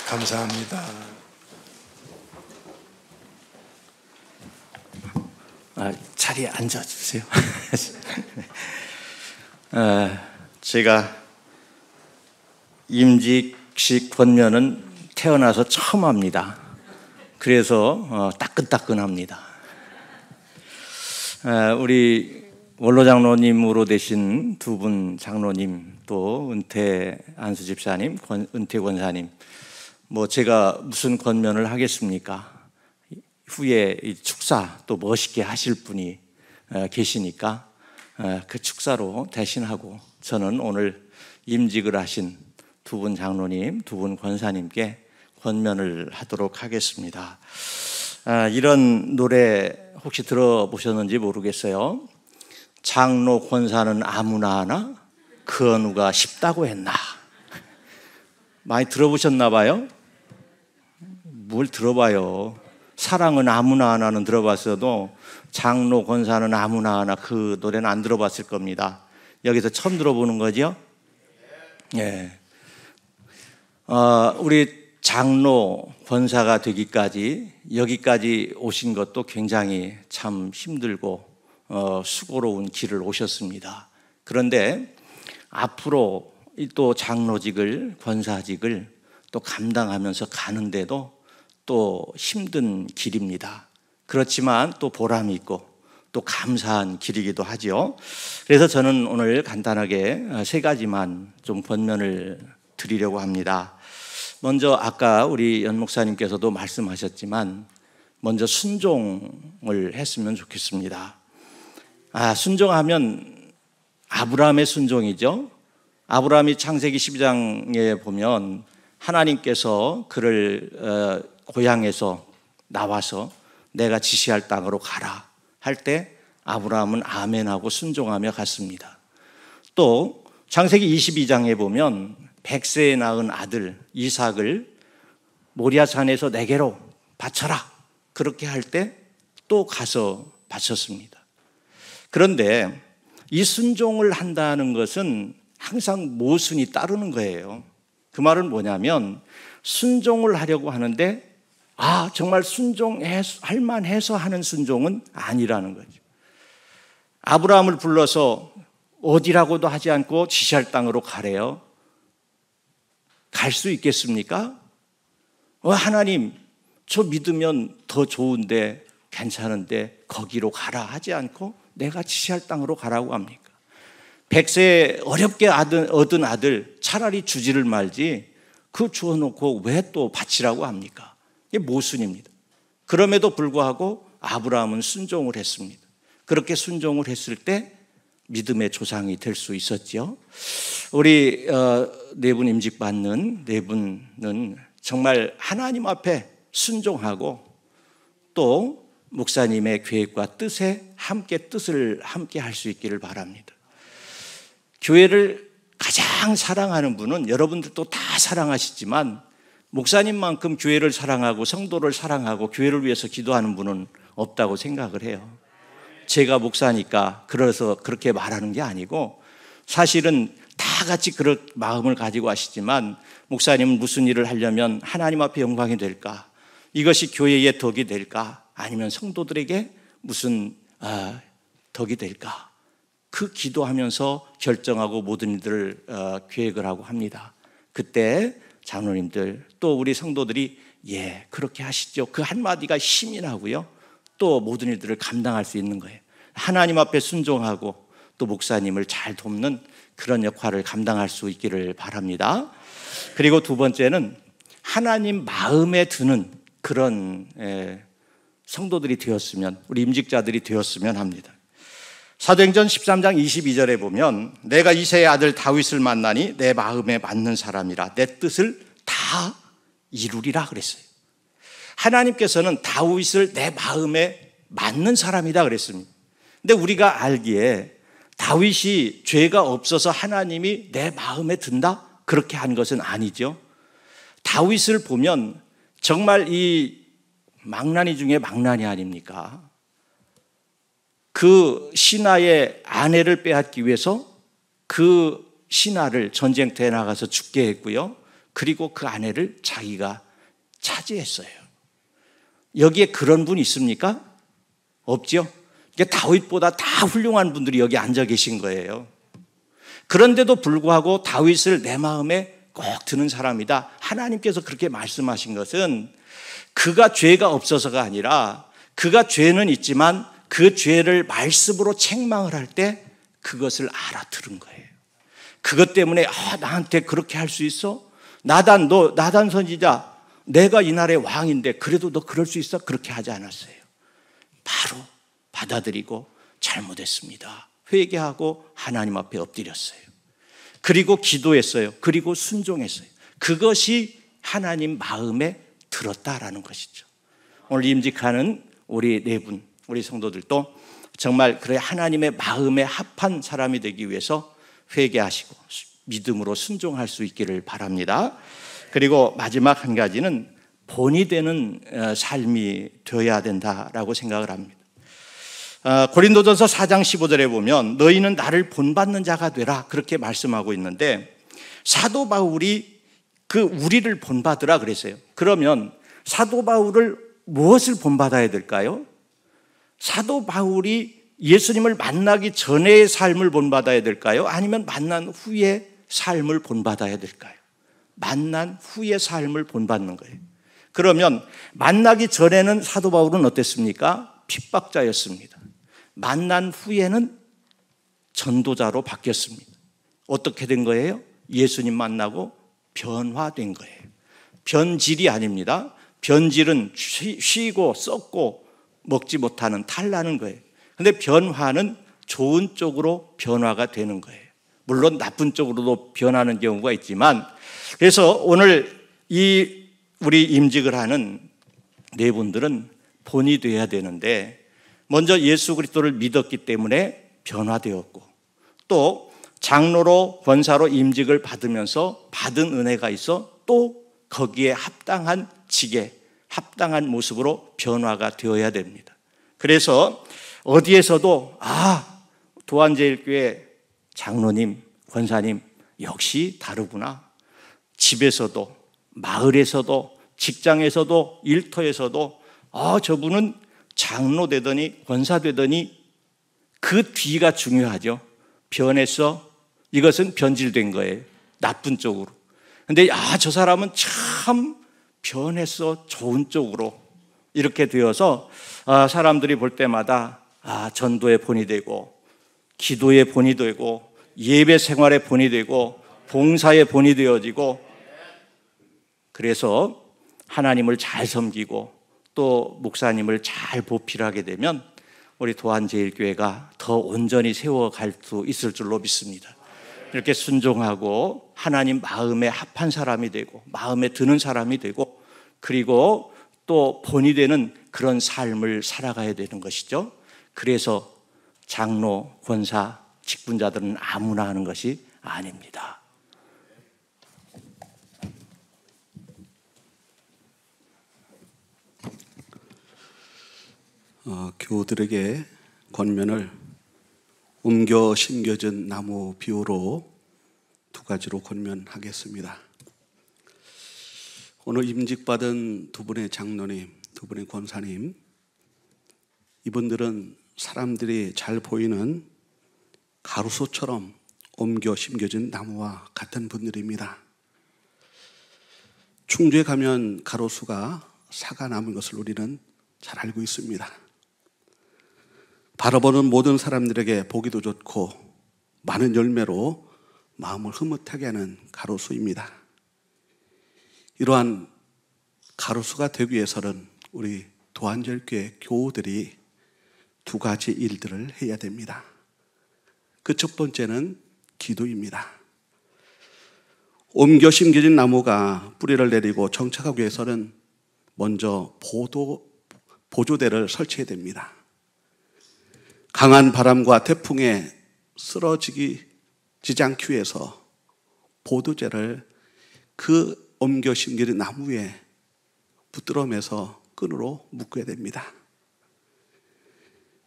Speaker 1: 감사합니다.
Speaker 6: 자리에 앉아주세요. 제가 임직식 권면은 태어나서 처음 합니다. 그래서 따끈따끈합니다. 우리 원로 장로님으로 되신 두 분 장로님, 또 은퇴 안수 집사님, 은퇴 권사님, 제가 무슨 권면을 하겠습니까? 후에 이 축사 또 멋있게 하실 분이 계시니까 그 축사로 대신하고 저는 오늘 임직을 하신 두 분 장로님, 두 분 권사님께 권면을 하도록 하겠습니다. 이런 노래 혹시 들어보셨는지 모르겠어요. 장로 권사는 아무나 하나? 그 어느가 쉽다고 했나? 많이 들어보셨나 봐요? 뭘 들어봐요. 사랑은 아무나 하나는 들어봤어도 장로 권사는 아무나 하나, 그 노래는 안 들어봤을 겁니다. 여기서 처음 들어보는 거죠? 예. 우리 장로 권사가 되기까지 여기까지 오신 것도 굉장히 참 힘들고 수고로운 길을 오셨습니다. 그런데 앞으로 또 장로직을, 권사직을 또 감당하면서 가는데도 또 힘든 길입니다. 그렇지만 또 보람이 있고 또 감사한 길이기도 하죠. 그래서 저는 오늘 간단하게 세 가지만 좀 권면을 드리려고 합니다. 먼저 아까 우리 연 목사님께서도 말씀하셨지만 먼저 순종을 했으면 좋겠습니다. 순종하면 아브라함의 순종이죠. 아브라함이 창세기 12장에 보면 하나님께서 그를 고향에서 나와서 내가 지시할 땅으로 가라 할 때 아브라함은 아멘하고 순종하며 갔습니다. 또 창세기 22장에 보면 100세에 낳은 아들 이삭을 모리아산에서 내게로 바쳐라, 그렇게 할 때 또 가서 바쳤습니다. 그런데 이 순종을 한다는 것은 항상 모순이 따르는 거예요. 그 말은 뭐냐면 순종을 하려고 하는데 정말 순종할 만해서 하는 순종은 아니라는 거죠. 아브라함을 불러서 어디라고도 하지 않고 지시할 땅으로 가래요. 갈 수 있겠습니까? 하나님, 저 믿으면 더 좋은데, 괜찮은데 거기로 가라 하지 않고 내가 지시할 땅으로 가라고 합니까? 100세 어렵게 얻은 아들 차라리 주지를 말지 그 주워놓고 왜 또 바치라고 합니까? 이게 모순입니다. 그럼에도 불구하고 아브라함은 순종을 했습니다. 그렇게 순종을 했을 때 믿음의 조상이 될 수 있었죠. 우리 네 분 임직받는 네 분은 정말 하나님 앞에 순종하고 또 목사님의 계획과 뜻을 함께 할 수 있기를 바랍니다. 교회를 가장 사랑하는 분은 여러분들도 다 사랑하시지만 목사님만큼 교회를 사랑하고 성도를 사랑하고 교회를 위해서 기도하는 분은 없다고 생각을 해요. 제가 목사니까 그래서 그렇게 말하는 게 아니고 사실은 다 같이 그런 마음을 가지고 하시지만 목사님은 무슨 일을 하려면 하나님 앞에 영광이 될까? 이것이 교회의 덕이 될까? 아니면 성도들에게 무슨 덕이 될까? 그 기도하면서 결정하고 모든 일들을 계획을 하고 합니다. 그때 장로님들 또 우리 성도들이 그렇게 하시죠. 그 한마디가 힘이 나고요. 또 모든 일들을 감당할 수 있는 거예요. 하나님 앞에 순종하고 또 목사님을 잘 돕는 그런 역할을 감당할 수 있기를 바랍니다. 그리고 두 번째는 하나님 마음에 드는 그런 성도들이 되었으면, 우리 임직자들이 되었으면 합니다. 사도행전 13장 22절에 보면 내가 이새의 아들 다윗을 만나니 내 마음에 맞는 사람이라 내 뜻을 다 이루리라 그랬어요. 하나님께서는 다윗을 내 마음에 맞는 사람이다 그랬습니다. 근데 우리가 알기에 다윗이 죄가 없어서 하나님이 내 마음에 든다? 그렇게 한 것은 아니죠. 다윗을 보면 정말 이 망나니 중에 망나니 아닙니까? 그 신하의 아내를 빼앗기 위해서 그 신하를 전쟁터에 나가서 죽게 했고요. 그리고 그 아내를 자기가 차지했어요. 여기에 그런 분이 있습니까? 없죠? 다윗보다 다 훌륭한 분들이 여기 앉아 계신 거예요. 그런데도 불구하고 다윗을 내 마음에 꼭 드는 사람이다. 하나님께서 그렇게 말씀하신 것은 그가 죄가 없어서가 아니라 그가 죄는 있지만 그 죄를 말씀으로 책망을 할 때 그것을 알아들은 거예요. 그것 때문에 나한테 그렇게 할 수 있어? 나단 선지자, 내가 이 나라의 왕인데 그래도 너 그럴 수 있어? 그렇게 하지 않았어요. 바로 받아들이고 잘못했습니다. 회개하고 하나님 앞에 엎드렸어요. 그리고 기도했어요. 그리고 순종했어요. 그것이 하나님 마음에 들었다라는 것이죠. 오늘 임직하는 우리 네 분, 우리 성도들도 정말 그래 하나님의 마음에 합한 사람이 되기 위해서 회개하시고 믿음으로 순종할 수 있기를 바랍니다. 그리고 마지막 한 가지는 본이 되는 삶이 되어야 된다라고 생각을 합니다. 고린도전서 4장 15절에 보면 너희는 나를 본받는 자가 되라 그렇게 말씀하고 있는데 사도 바울이 그 우리를 본받으라 그랬어요. 그러면 사도 바울을 무엇을 본받아야 될까요? 사도 바울이 예수님을 만나기 전의 삶을 본받아야 될까요? 아니면 만난 후의 삶을 본받아야 될까요? 만난 후의 삶을 본받는 거예요. 그러면 만나기 전에는 사도 바울은 어땠습니까? 핍박자였습니다. 만난 후에는 전도자로 바뀌었습니다. 어떻게 된 거예요? 예수님 만나고 변화된 거예요. 변질이 아닙니다. 변질은 쉬고 썩고 먹지 못하는 탈나는 거예요. 근데 변화는 좋은 쪽으로 변화가 되는 거예요. 물론 나쁜 쪽으로도 변하는 경우가 있지만, 그래서 오늘 우리 임직을 하는 네 분들은 본이 되어야 되는데 먼저 예수 그리스도를 믿었기 때문에 변화되었고 또 장로로 권사로 임직을 받으면서 받은 은혜가 있어 또 거기에 합당한 직에 합당한 모습으로 변화가 되어야 됩니다. 그래서 어디에서도 도안제일교회 장로님, 권사님 역시 다르구나. 집에서도, 마을에서도, 직장에서도, 일터에서도 저분은 장로 되더니 권사 되더니 그 뒤가 중요하죠. 변했어. 이것은 변질된 거예요. 나쁜 쪽으로. 근데 저 사람은 참 변했어. 좋은 쪽으로. 이렇게 되어서 사람들이 볼 때마다 전도의 본이 되고 기도의 본이 되고 예배 생활의 본이 되고 봉사의 본이 되어지고, 그래서 하나님을 잘 섬기고 또 목사님을 잘 보필하게 되면 우리 도안제일교회가 더 온전히 세워갈 수 있을 줄로 믿습니다. 이렇게 순종하고 하나님 마음에 합한 사람이 되고 마음에 드는 사람이 되고, 그리고 또 본이 되는 그런 삶을 살아가야 되는 것이죠. 그래서 장로, 권사, 직분자들은 아무나 하는 것이 아닙니다.
Speaker 7: 교우들에게 권면을 옮겨 심겨진 나무 비유로 두 가지로 권면하겠습니다. 오늘 임직받은 두 분의 장로님, 두 분의 권사님, 이분들은 사람들이 잘 보이는 가루소처럼 옮겨 심겨진 나무와 같은 분들입니다. 충주에 가면 가로수가 사가 남은 것을 우리는 잘 알고 있습니다. 바라보는 모든 사람들에게 보기도 좋고 많은 열매로 마음을 흐뭇하게 하는 가로수입니다. 이러한 가로수가 되기 위해서는 우리 도안제일교회 교우들이 두 가지 일들을 해야 됩니다. 그 첫 번째는 기도입니다. 옮겨 심겨진 나무가 뿌리를 내리고 정착하기 위해서는 먼저 보조대를 설치해야 됩니다. 강한 바람과 태풍에 쓰러지지 않기 위해서 보조대를 그 옮겨 심겨진 나무에 붙들어 매서 끈으로 묶어야 됩니다.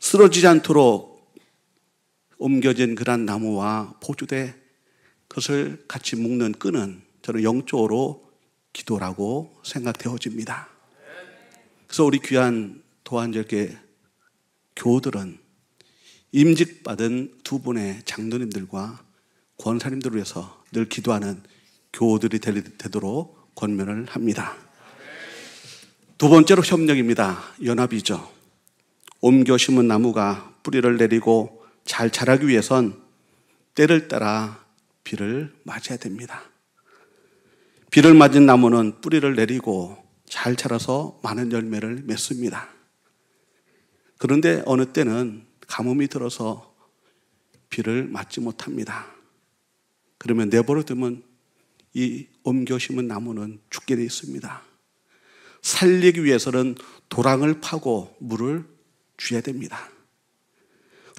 Speaker 7: 쓰러지지 않도록 옮겨진 그런 나무와 보조대, 그것을 같이 묶는 끈은 저는 영적으로 기도라고 생각되어집니다. 그래서 우리 귀한 도안제일교회 교우들은 임직받은 두 분의 장로님들과 권사님들을 위해서 늘 기도하는 교우들이 되도록 권면을 합니다. 두 번째로 협력입니다. 연합이죠. 옮겨 심은 나무가 뿌리를 내리고 잘 자라기 위해선 때를 따라 비를 맞아야 됩니다. 비를 맞은 나무는 뿌리를 내리고 잘 자라서 많은 열매를 맺습니다. 그런데 어느 때는 가뭄이 들어서 비를 맞지 못합니다. 그러면 내버려두면 이 옮겨 심은 나무는 죽게 되어 있습니다. 살리기 위해서는 도랑을 파고 물을 줘야 됩니다.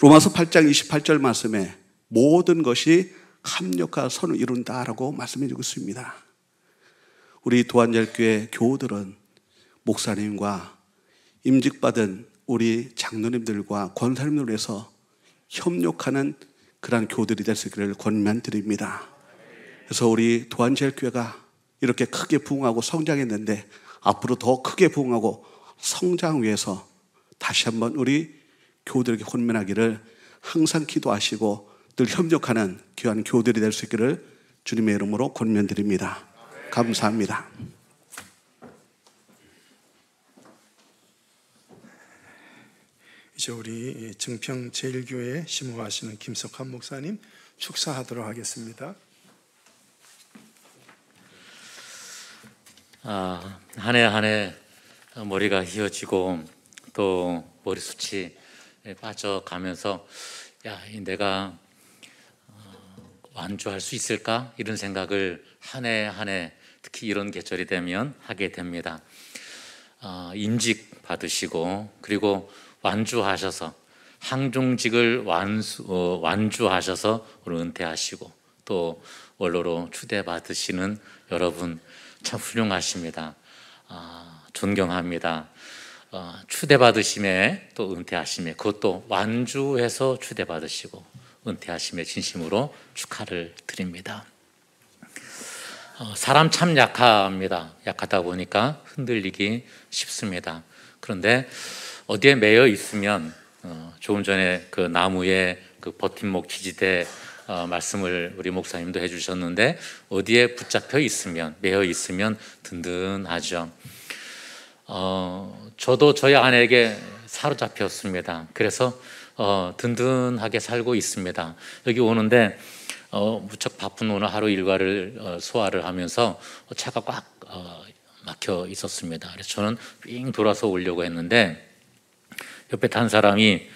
Speaker 7: 로마서 8장 28절 말씀에 모든 것이 합력과 선을 이룬다라고 말씀해 주고 있습니다. 우리 도안제일교회 교우들은 목사님과 임직받은 우리 장로님들과 권사님들을 위해서 협력하는 그러한 교우들이 될 수 있기를 권면드립니다. 그래서 우리 도안제일교회가 이렇게 크게 부흥하고 성장했는데 앞으로 더 크게 부흥하고 성장 위해서 다시 한번 우리 교우들에게 권면하기를 항상 기도하시고 늘 협력하는 귀한 교우들이 될 수 있기를 주님의 이름으로 권면드립니다. 감사합니다.
Speaker 1: 이제 우리 증평제일교회 심호하시는 김석환 목사님 축사하도록 하겠습니다.
Speaker 8: 한 해 한 해 머리가 휘어지고 또 머리숱이 빠져가면서 내가 완주할 수 있을까? 이런 생각을 한 해 한 해 특히 이런 계절이 되면 하게 됩니다. 임직 받으시고 그리고 완주하셔서 항종직을 완주하셔서 오늘 은퇴하시고 또 원로로 추대받으시는 여러분 참 훌륭하십니다. 존경합니다. 추대받으심에 또 은퇴하심에, 그것도 완주해서 추대받으시고 은퇴하심에 진심으로 축하를 드립니다. 사람 참 약합니다. 약하다 보니까 흔들리기 쉽습니다. 그런데 어디에 매여 있으면 조금 전에 그 나무에 그 버팀목 기지대 말씀을 우리 목사님도 해주셨는데, 어디에 붙잡혀 있으면, 매여 있으면 든든하죠. 저도 저희 아내에게 사로잡혔습니다. 그래서 든든하게 살고 있습니다. 여기 오는데 무척 바쁜 오늘 하루 일과를 소화를 하면서 차가 꽉 막혀 있었습니다. 그래서 저는 삥 돌아서 오려고 했는데 옆에 탄 사람이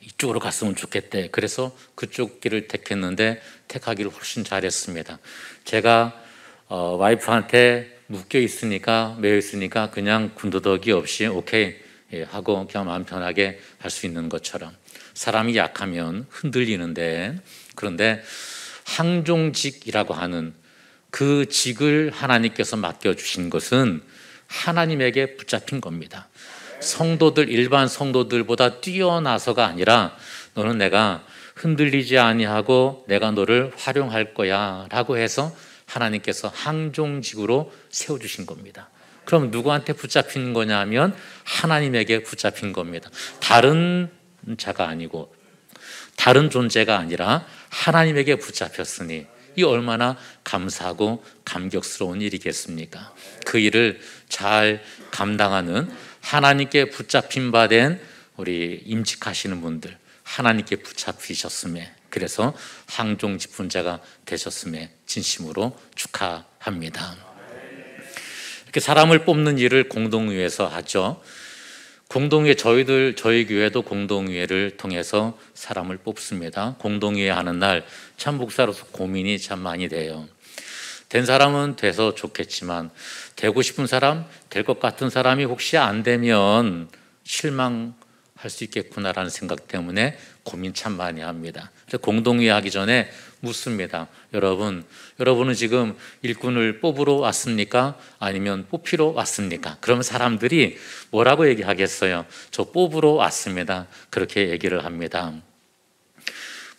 Speaker 8: 이쪽으로 갔으면 좋겠대. 그래서 그쪽 길을 택했는데 택하기를 훨씬 잘했습니다. 제가 와이프한테 묶여 있으니까, 매여 있으니까 그냥 군더더기 없이 오케이 하고 그냥 마음 편하게 할 수 있는 것처럼, 사람이 약하면 흔들리는데, 그런데 항종직이라고 하는 그 직을 하나님께서 맡겨주신 것은 하나님에게 붙잡힌 겁니다. 성도들, 일반 성도들보다 뛰어나서가 아니라 너는 내가 흔들리지 아니하고 내가 너를 활용할 거야 라고 해서 하나님께서 항종직으로 세워주신 겁니다. 그럼 누구한테 붙잡힌 거냐면 하나님에게 붙잡힌 겁니다. 다른 자가 아니고 다른 존재가 아니라 하나님에게 붙잡혔으니 이 얼마나 감사하고 감격스러운 일이겠습니까? 그 일을 잘 감당하는 하나님께 붙잡힌 바 된 우리 임직하시는 분들, 하나님께 붙잡히셨음에, 그래서 항종직분자가 되셨음에 진심으로 축하합니다. 이렇게 사람을 뽑는 일을 공동의회에서 하죠. 공동의회, 저희 교회도 공동의회를 통해서 사람을 뽑습니다. 공동의회 하는 날 참 목사로서 고민이 참 많이 돼요. 된 사람은 돼서 좋겠지만 되고 싶은 사람, 될 것 같은 사람이 혹시 안 되면 실망할 수 있겠구나라는 생각 때문에 고민 참 많이 합니다. 그래서 공동의회 하기 전에 묻습니다. 여러분은 지금 일꾼을 뽑으러 왔습니까? 아니면 뽑히러 왔습니까? 그러면 사람들이 뭐라고 얘기하겠어요? 저 뽑으러 왔습니다. 그렇게 얘기를 합니다.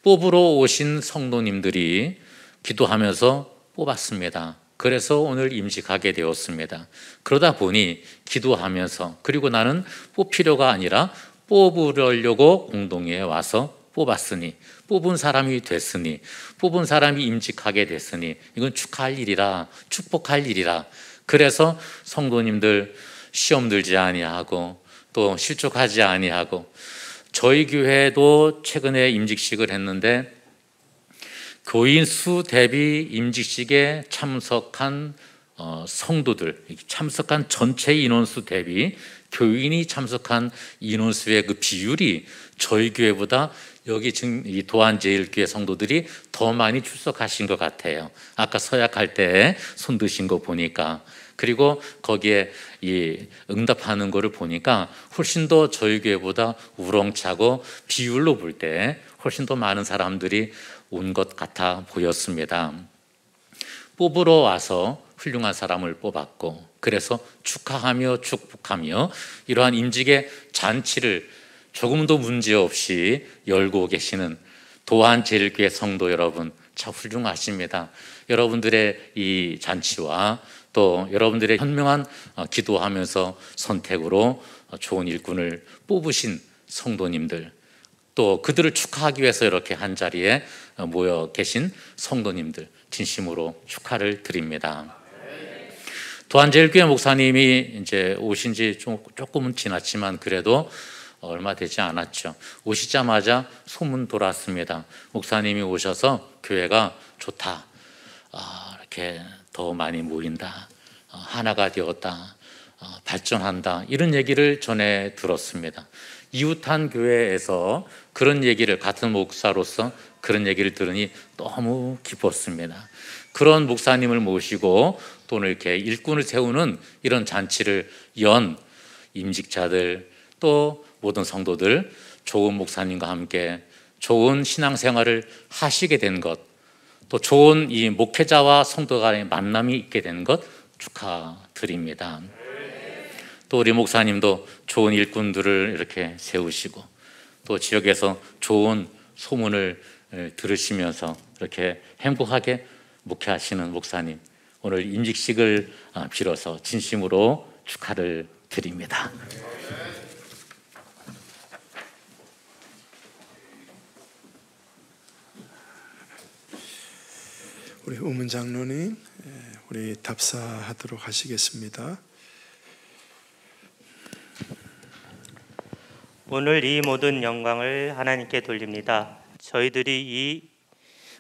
Speaker 8: 뽑으러 오신 성도님들이 기도하면서 뽑았습니다. 그래서 오늘 임직하게 되었습니다. 그러다 보니 기도하면서, 그리고 나는 뽑히려가 아니라 뽑으려고 공동회에 와서 뽑았으니, 뽑은 사람이 됐으니, 뽑은 사람이 임직하게 됐으니 이건 축하할 일이라, 축복할 일이라. 그래서 성도님들 시험 들지 아니하고 또 실족하지 아니하고, 저희 교회도 최근에 임직식을 했는데 교인 수 대비 임직식에 참석한 성도들, 참석한 전체 인원수 대비 교인이 참석한 인원수의 그 비율이 저희 교회보다 여기 지금 이 도안제일교회 성도들이 더 많이 출석하신 것 같아요. 아까 서약할 때 손 드신 거 보니까, 그리고 거기에 이 응답하는 거를 보니까 훨씬 더 저희 교회보다 우렁차고 비율로 볼 때 훨씬 더 많은 사람들이 온 것 같아 보였습니다. 뽑으러 와서 훌륭한 사람을 뽑았고, 그래서 축하하며 축복하며 이러한 임직의 잔치를 조금도 문제없이 열고 계시는 도안제일교회 성도 여러분 참 훌륭하십니다. 여러분들의 이 잔치와 또 여러분들의 현명한 기도하면서 선택으로 좋은 일꾼을 뽑으신 성도님들, 또 그들을 축하하기 위해서 이렇게 한 자리에 모여 계신 성도님들 진심으로 축하를 드립니다. 도안제일교회 목사님이 이제 오신 지 조금은 지났지만 그래도 얼마 되지 않았죠. 오시자마자 소문 돌았습니다. 목사님이 오셔서 교회가 좋다, 이렇게 더 많이 모인다, 하나가 되었다, 발전한다, 이런 얘기를 전해 들었습니다. 이웃한 교회에서 그런 얘기를, 같은 목사로서 그런 얘기를 들으니 너무 기뻤습니다. 그런 목사님을 모시고 또 이렇게 일꾼을 세우는 이런 잔치를 연 임직자들, 또 모든 성도들 좋은 목사님과 함께 좋은 신앙생활을 하시게 된 것, 또 좋은 이 목회자와 성도 간의 만남이 있게 된 것 축하드립니다. 또 우리 목사님도 좋은 일꾼들을 이렇게 세우시고 또 지역에서 좋은 소문을 들으시면서 이렇게 행복하게 목회하시는 목사님, 오늘 임직식을 빌어서 진심으로 축하를 드립니다.
Speaker 1: 우리 우문 장로님, 우리 답사하도록 하시겠습니다.
Speaker 9: 오늘 이 모든 영광을 하나님께 돌립니다. 저희들이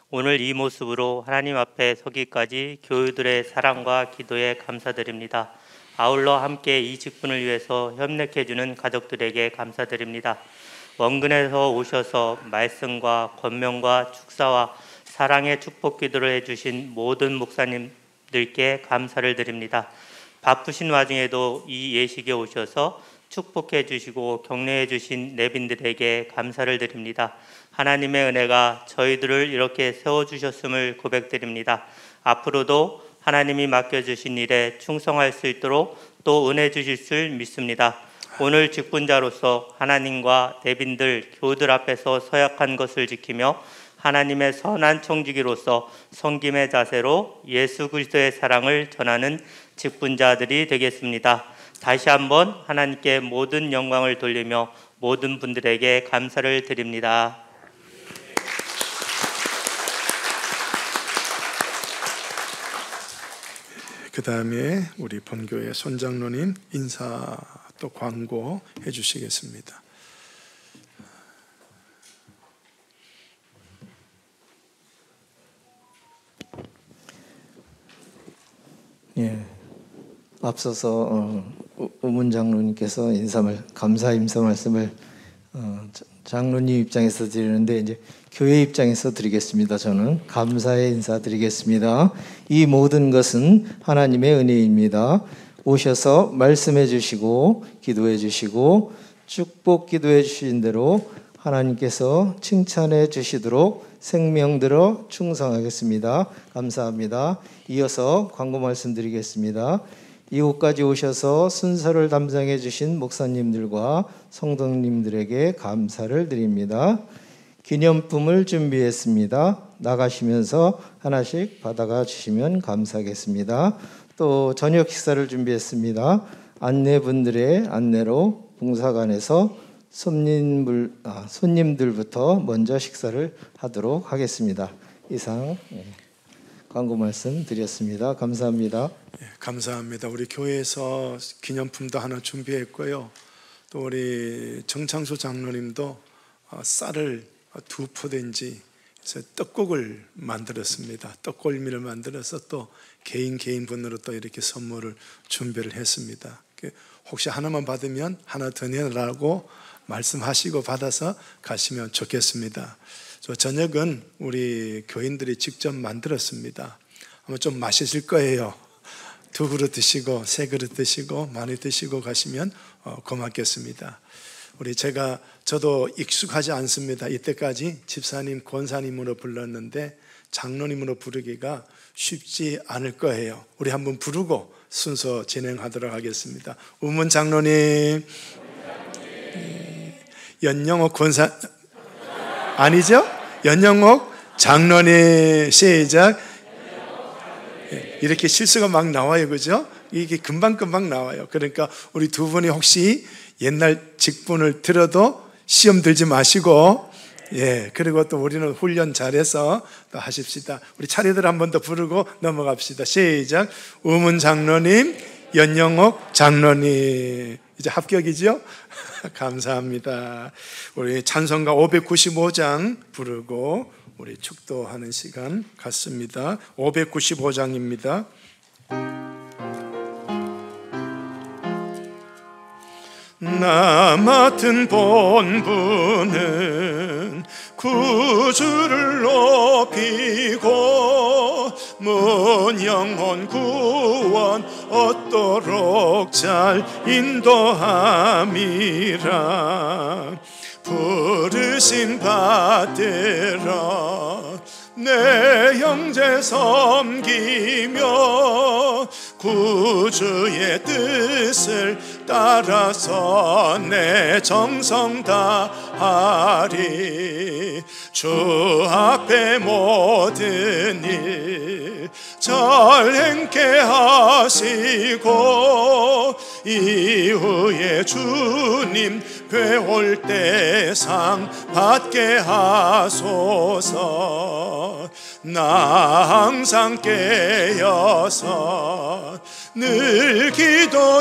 Speaker 9: 오늘 이 모습으로 하나님 앞에 서기까지 교우들의 사랑과 기도에 감사드립니다. 아울러 함께 이 직분을 위해서 협력해주는 가족들에게 감사드립니다. 원근에서 오셔서 말씀과 권면과 축사와 사랑의 축복 기도를 해주신 모든 목사님들께 감사를 드립니다. 바쁘신 와중에도 이 예식에 오셔서 축복해 주시고 격려해 주신 내빈들에게 감사를 드립니다. 하나님의 은혜가 저희들을 이렇게 세워주셨음을 고백드립니다. 앞으로도 하나님이 맡겨주신 일에 충성할 수 있도록 또 은혜 주실 줄 믿습니다. 오늘 직분자로서 하나님과 내빈들, 교우들 앞에서 서약한 것을 지키며 하나님의 선한 청지기로서 섬김의 자세로 예수 그리스도의 사랑을 전하는 직분자들이 되겠습니다. 다시 한번 하나님께 모든 영광을 돌리며 모든 분들에게 감사를 드립니다.
Speaker 1: 그 다음에 우리 본교회 손장로님 인사 또 광고 해주시겠습니다.
Speaker 10: 예, 앞서서 우문 장로님께서 감사 인사 말씀을 장로님 입장에서 드리는데 이제 교회 입장에서 드리겠습니다. 저는 감사의 인사 드리겠습니다. 이 모든 것은 하나님의 은혜입니다. 오셔서 말씀해 주시고 기도해 주시고 축복 기도해 주신 대로 하나님께서 칭찬해 주시도록 생명 들어 충성하겠습니다. 감사합니다. 이어서 광고 말씀드리겠습니다. 이곳까지 오셔서 순서를 담당해 주신 목사님들과 성도님들에게 감사를 드립니다. 기념품을 준비했습니다. 나가시면서 하나씩 받아가 주시면 감사하겠습니다. 또 저녁 식사를 준비했습니다. 안내분들의 안내로 봉사관에서 손님들부터 먼저 식사를 하도록 하겠습니다. 이상 광고 말씀 드렸습니다. 감사합니다.
Speaker 1: 감사합니다. 우리 교회에서 기념품도 하나 준비했고요. 또 우리 정창수 장로님도 쌀을 2포된지 떡국을 만들었습니다. 떡골미를 만들어서 또 개인 분으로 또 이렇게 선물을 준비를 했습니다. 혹시 하나만 받으면 하나 더 내라고 말씀하시고 받아서 가시면 좋겠습니다. 저 저녁은 우리 교인들이 직접 만들었습니다. 아마 좀 맛있을 거예요. 2그릇 드시고 3그릇 드시고 많이 드시고 가시면 고맙겠습니다. 저도 익숙하지 않습니다. 이때까지 집사님, 권사님으로 불렀는데 장로님으로 부르기가 쉽지 않을 거예요. 우리 한번 부르고 순서 진행하도록 하겠습니다. 우문 장로님, 연영옥 권사 아니죠? 연영옥 장로님, 시작. 이렇게 실수가 막 나와요, 그죠? 이게 금방 나와요. 그러니까 우리 두 분이 혹시 옛날 직분을 들어도 시험 들지 마시고, 그리고 또 우리는 훈련 잘해서 또 하십시다. 우리 차례들 한 번 더 부르고 넘어갑시다. 시작. 우문 장로님, 연영옥 장로님. 이제 합격이죠? 감사합니다. 우리 찬송가 595장 부르고 우리 축도하는 시간 갖습니다. 595장입니다. 나 맡은 본분은 구주를 높이고 먼 영혼 구원 얻도록 잘 인도함이라. 부르심 받들어 내 형제 섬기며 구주의 뜻을 따라서 내 정성 다하리. 주 앞에 모든 일 잘 행케 하시고 이후에 주님 되올 때 상 받게 하소서. 나 항상 깨어서 늘 기도드리며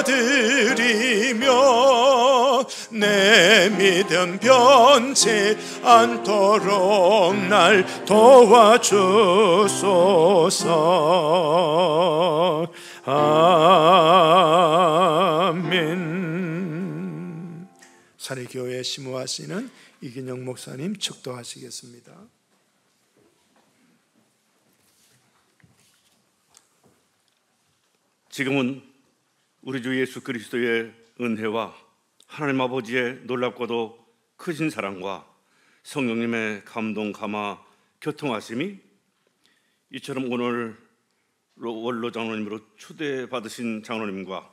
Speaker 1: 내 믿음 변치 않도록 날 도와주소서. 아멘. 사례교회 심호하시는 이균영 목사님 축도하시겠습니다.
Speaker 11: 지금은 우리 주 예수 그리스도의 은혜와 하나님 아버지의 놀랍고도 크신 사랑과 성령님의 감동 감화 교통하심이 이처럼 오늘 원로 장로님으로 초대받으신 장로님과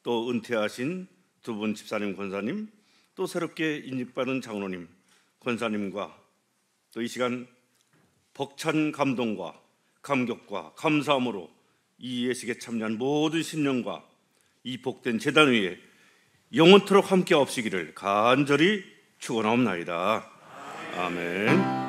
Speaker 11: 또 은퇴하신 두 분 집사님 권사님, 또 새롭게 인직받은 장로님 권사님과 또 이 시간 벅찬 감동과 감격과 감사함으로 이 예식에 참여한 모든 신령과 이 복된 제단 위에 영원토록 함께 없으기를 간절히 축원하옵나이다. 아멘.